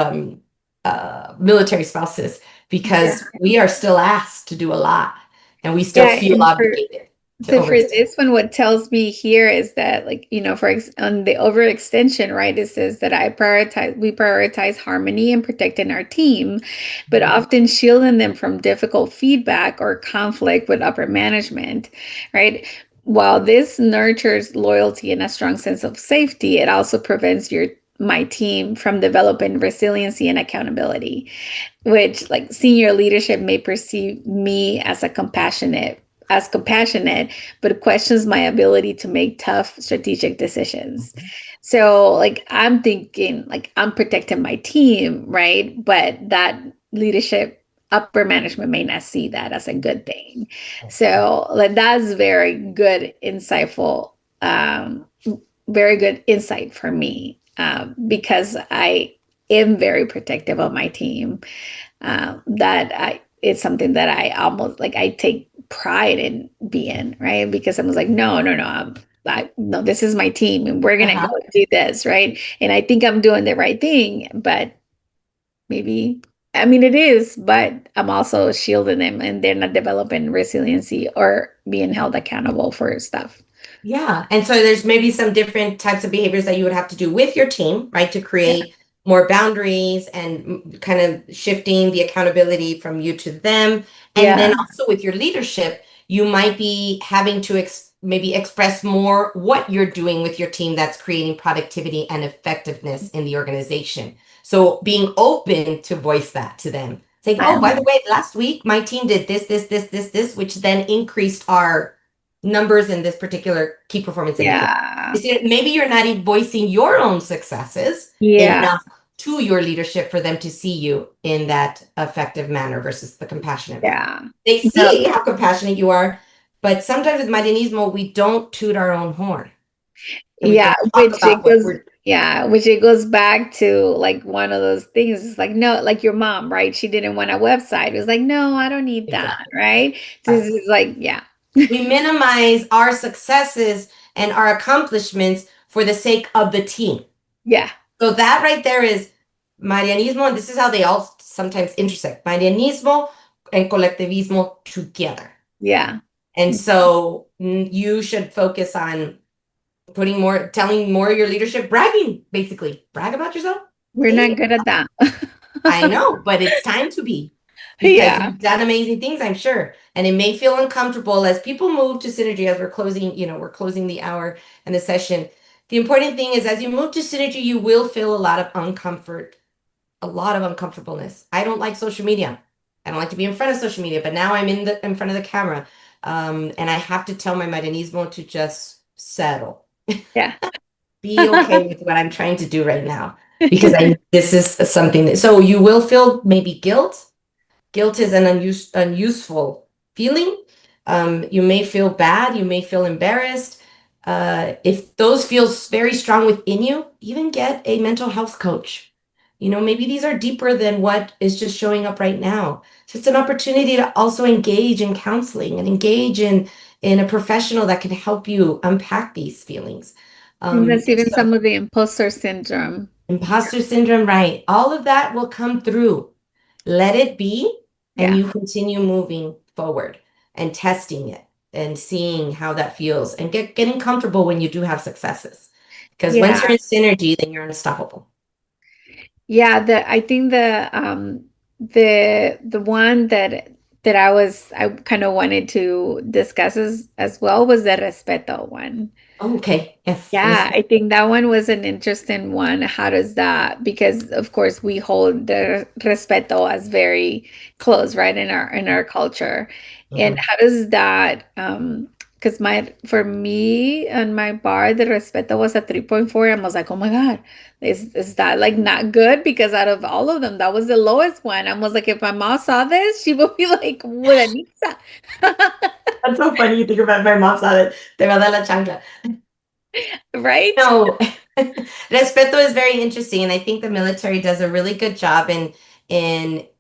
military spouses, because we are still asked to do a lot and we still feel obligated. to So for overextend. this one, what tells me here is that, like, on the overextension, right, it says that we prioritize harmony and protecting our team, but often shielding them from difficult feedback or conflict with upper management, right? While this nurtures loyalty and a strong sense of safety, it also prevents my team from developing resiliency and accountability, which, like, senior leadership may perceive me as compassionate, but questions my ability to make tough strategic decisions. So, like, I'm thinking, like, I'm protecting my team, right? But that leadership, upper management may not see that as a good thing. So, like, that's very good insight for me, because I am very protective of my team. It's something that I almost, like, I take pride in being, right? Because I was like, no, no, no, no, this is my team and we're gonna go do this, right? And I think I'm doing the right thing, but maybe, I mean, it is, but I'm also shielding them and they're not developing resiliency or being held accountable for stuff. Yeah. And so there's maybe some different types of behaviors that you would have to do with your team, right? To create more boundaries and kind of shifting the accountability from you to them. And then also with your leadership, you might be having to maybe express more what you're doing with your team that's creating productivity and effectiveness in the organization. So being open to voice that to them. Saying, oh, by the way, last week my team did this, which then increased our numbers in this particular key performance indicator. You see, maybe you're not even voicing your own successes enough to your leadership for them to see you in that effective manner versus the compassionate manner. They see how compassionate you are, but sometimes with Marianismo, we don't toot our own horn. Which it goes back to, like, one of those things. It's like, no, like your mom, right? She didn't want a website. It was like, no, I don't need that, right? This is like, we minimize our successes and our accomplishments for the sake of the team. Yeah. So that right there is Marianismo, and this is how they all sometimes intersect. Marianismo and collectivismo together. Yeah. And so you should focus on telling more of your leadership, bragging, basically. Brag about yourself. We're not good at that. I know, but it's time to be. Because you've done amazing things, I'm sure. And it may feel uncomfortable as people move to Synergy, as we're closing the hour and the session. The important thing is, as you move to Synergy, you will feel a lot of uncomfortableness. I don't like social media. I don't like to be in front of social media, but now I'm in front of the camera. And I have to tell my Marianismo to just settle. Yeah. Be okay with what I'm trying to do right now. Because this is something so you will feel maybe guilt. Guilt is an unuseful feeling. You may feel bad. You may feel embarrassed. If those feels very strong within you, even get a mental health coach. Maybe these are deeper than what is just showing up right now. So it's an opportunity to also engage in counseling and engage in a professional that can help you unpack these feelings. That's even some of the imposter syndrome. Imposter syndrome, right? All of that will come through. Let it be. And you continue moving forward and testing it and seeing how that feels and getting comfortable when you do have successes. Because once you're in Synergy, then you're unstoppable. Yeah, I think the one that I kind of wanted to discuss as well was the respeto one. Okay. Yes. Yeah, I think that one was an interesting one. How does that? Because of course we hold the respeto as very close, right, in our culture. And how does that? Because for me and my bar, the respeto was a 3.4. I was like, oh my God, is that, like, not good? Because out of all of them, that was the lowest one. I was like, if my mom saw this, she would be like, Buranitza. That's so funny. You think about my mom saw it. Te va a dar la chancla. Right? No, respeto is very interesting, and I think the military does a really good job in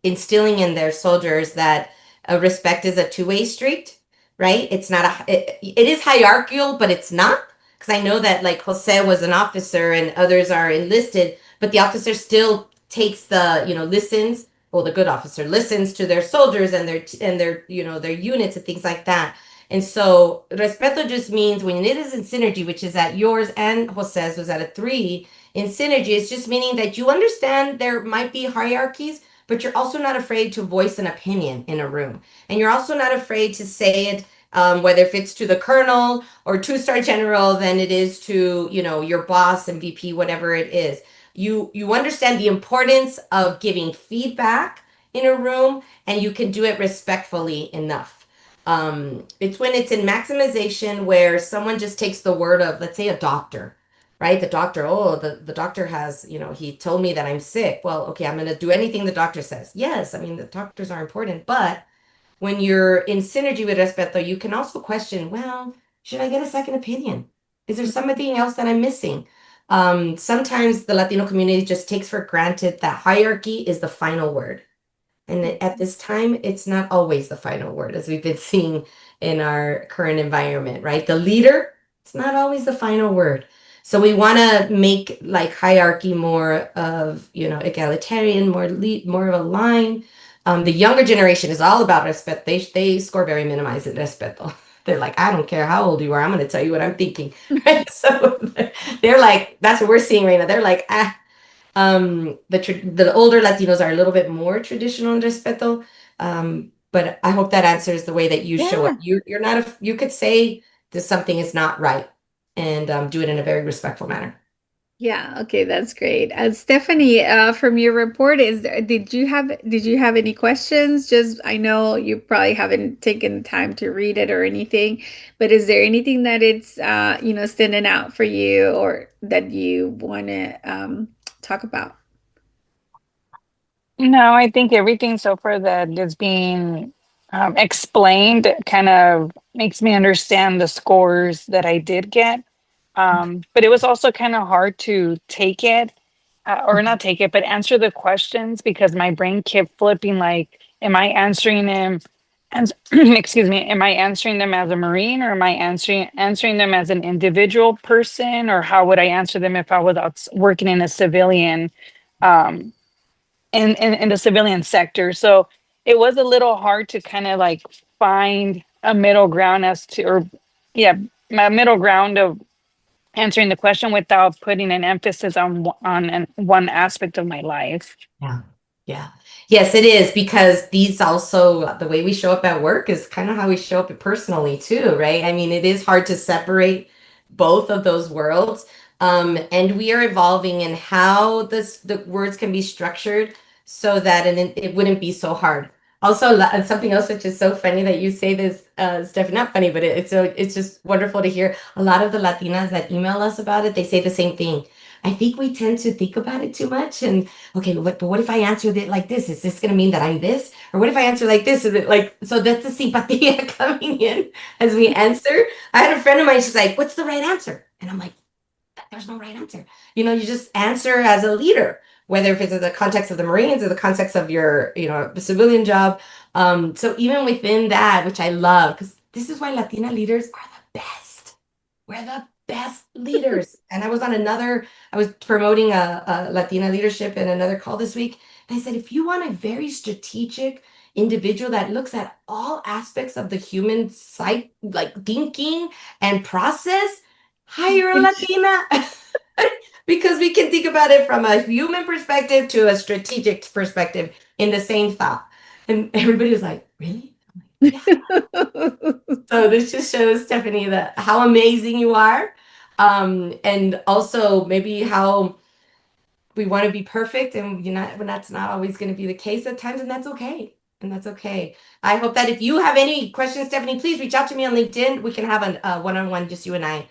instilling in their soldiers that respect is a two-way street, right? It's not it is hierarchical, but it's not, because I know that, like, Jose was an officer and others are enlisted, but the officer still takes listens. Well, the good officer listens to their soldiers and their units and things like that. And so respeto just means when it is in synergy, which is at yours and Jose's was at a 3, in synergy, it's just meaning that you understand there might be hierarchies, but you're also not afraid to voice an opinion in a room. And you're also not afraid to say it, whether if it's to the colonel or two-star general than it is to, your boss and VP, whatever it is. You understand the importance of giving feedback in a room, and you can do it respectfully enough. It's when it's in maximization where someone just takes the word of, let's say, a doctor, right? The doctor, oh, the doctor has, he told me that I'm sick. Well, okay, I'm going to do anything the doctor says. Yes, I mean, the doctors are important, but when you're in synergy with respeto, you can also question, well, should I get a second opinion? Is there something else that I'm missing? Sometimes the Latino community just takes for granted that hierarchy is the final word. And at this time, it's not always the final word, as we've been seeing in our current environment, right? The leader, it's not always the final word. So we want to make like hierarchy more of, egalitarian, more of a line. The younger generation is all about respeto. They score very minimized in respeto. They're like, I don't care how old you are. I'm going to tell you what I'm thinking. Right? So they're like, that's what we're seeing right now. They're like, the older Latinos are a little bit more traditional in respeto. But I hope that answers the way that you show up. You're not you could say that something is not right and do it in a very respectful manner. Yeah, okay, that's great. Stephanie, from your report, did you have any questions? Just I know you probably haven't taken time to read it or anything, but is there anything that it's standing out for you or that you want to talk about? No, I think everything so far that is being explained kind of makes me understand the scores that I did get. But it was also kind of hard to take it, or not take it, but answer the questions because my brain kept flipping like, am I answering them as, excuse me, am I answering them as a Marine or am I answering them as an individual person, or how would I answer them if I was out working in a civilian um, in the civilian sector. So it was a little hard to kind of like find a middle ground as to, or yeah, my middle ground of answering the question without putting an emphasis on one aspect of my life. Yeah. Yeah. Yes, it is, because these also, the way we show up at work is kind of how we show up personally too, right? I mean, it is hard to separate both of those worlds. And we are evolving in how the words can be structured so that it wouldn't be so hard. Also, something else which is so funny that you say this, Steph, not funny, but it's just wonderful to hear. A lot of the Latinas that email us about it, they say the same thing. I think we tend to think about it too much, and okay, but what if I answer it like this? Is this going to mean that I'm this? Or what if I answer like this? Is it like, so that's the simpatia coming in as we answer. I had a friend of mine, she's like, what's the right answer? And I'm like, there's no right answer. You just answer as a leader, whether if it's in the context of the Marines or the context of your, civilian job. So even within that, which I love, because this is why Latina leaders are the best. We're the best leaders. And I was promoting a Latina leadership in another call this week. And I said, if you want a very strategic individual that looks at all aspects of the human psyche, like thinking and process, hire a Latina. Because we can think about it from a human perspective to a strategic perspective in the same thought. And everybody was like, really? I'm like, yeah. So this just shows, Stephanie, that how amazing you are. And also maybe how we want to be perfect, and when that's not always going to be the case at times, and that's okay. And that's okay. I hope that if you have any questions, Stephanie, please reach out to me on LinkedIn. We can have a one-on-one, just you and I,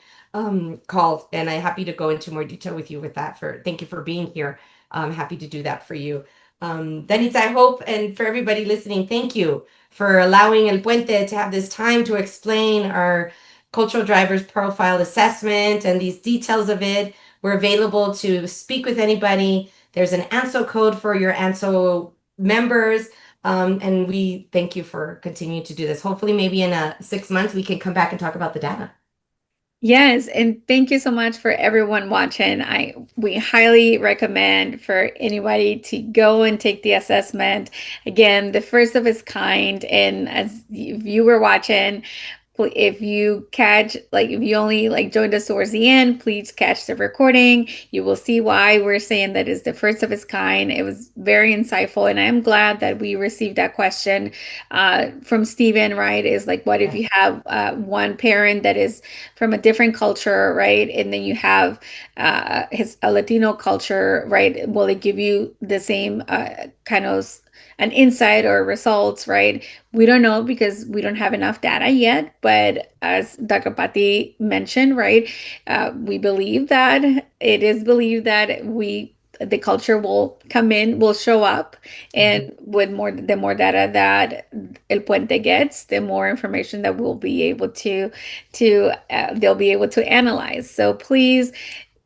call, and I'm happy to go into more detail with you with that. Thank you for being here. I'm happy to do that for you. Denise, I hope, and for everybody listening, thank you for allowing El Puente to have this time to explain our cultural drivers profile assessment and these details of it. We're available to speak with anybody. There's an ANSO code for your ANSO members. And we thank you for continuing to do this. Hopefully, maybe in 6 months, we can come back and talk about the data. Yes, and thank you so much for everyone watching. We highly recommend for anybody to go and take the assessment. Again, the first of its kind, and as you were watching, If you catch, like, if you only like joined us towards the end, please catch the recording. You will see why we're saying that is the first of its kind. It was very insightful, and I'm glad that we received that question from Stephen. Right? Is like, what if you have one parent that is from a different culture, right, and then you have his a Latino culture, right? Will it give you the same kind of an insight or results, right? We don't know because we don't have enough data yet. But as Dr. Patti mentioned, right, we believe that it is believed that the culture will come in, will show up, and with the more data that El Puente gets, the more information that we'll be able to they'll be able to analyze. So please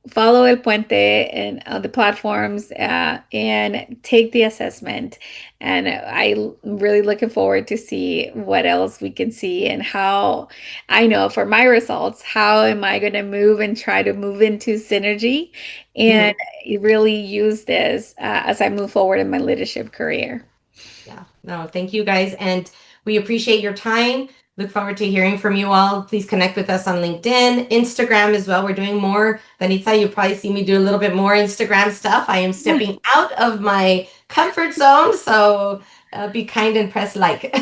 follow El Puente and the platforms and take the assessment. And I'm really looking forward to see what else we can see and how I know for my results, how am I going to move and try to move into synergy and really use this as I move forward in my leadership career. Yeah, no, thank you guys. And we appreciate your time. Look forward to hearing from you all. Please connect with us on LinkedIn, Instagram as well. We're doing more. Danitza, you probably see me do a little bit more Instagram stuff. I am stepping out of my comfort zone. So be kind and press like.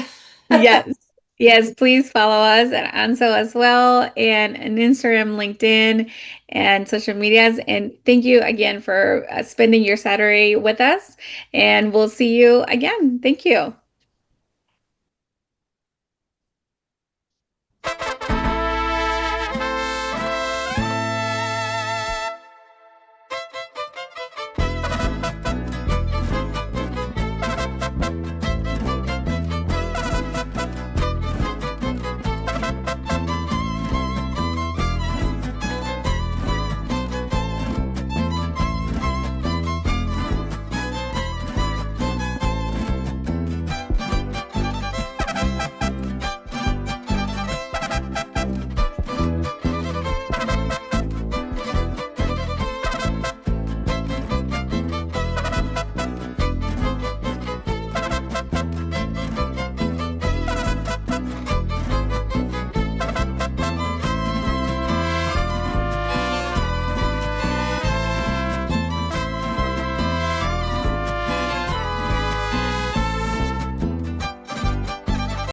Yes. Yes, please follow us at ANSO as well, and on Instagram, LinkedIn, and social medias. And thank you again for spending your Saturday with us. And we'll see you again. Thank you.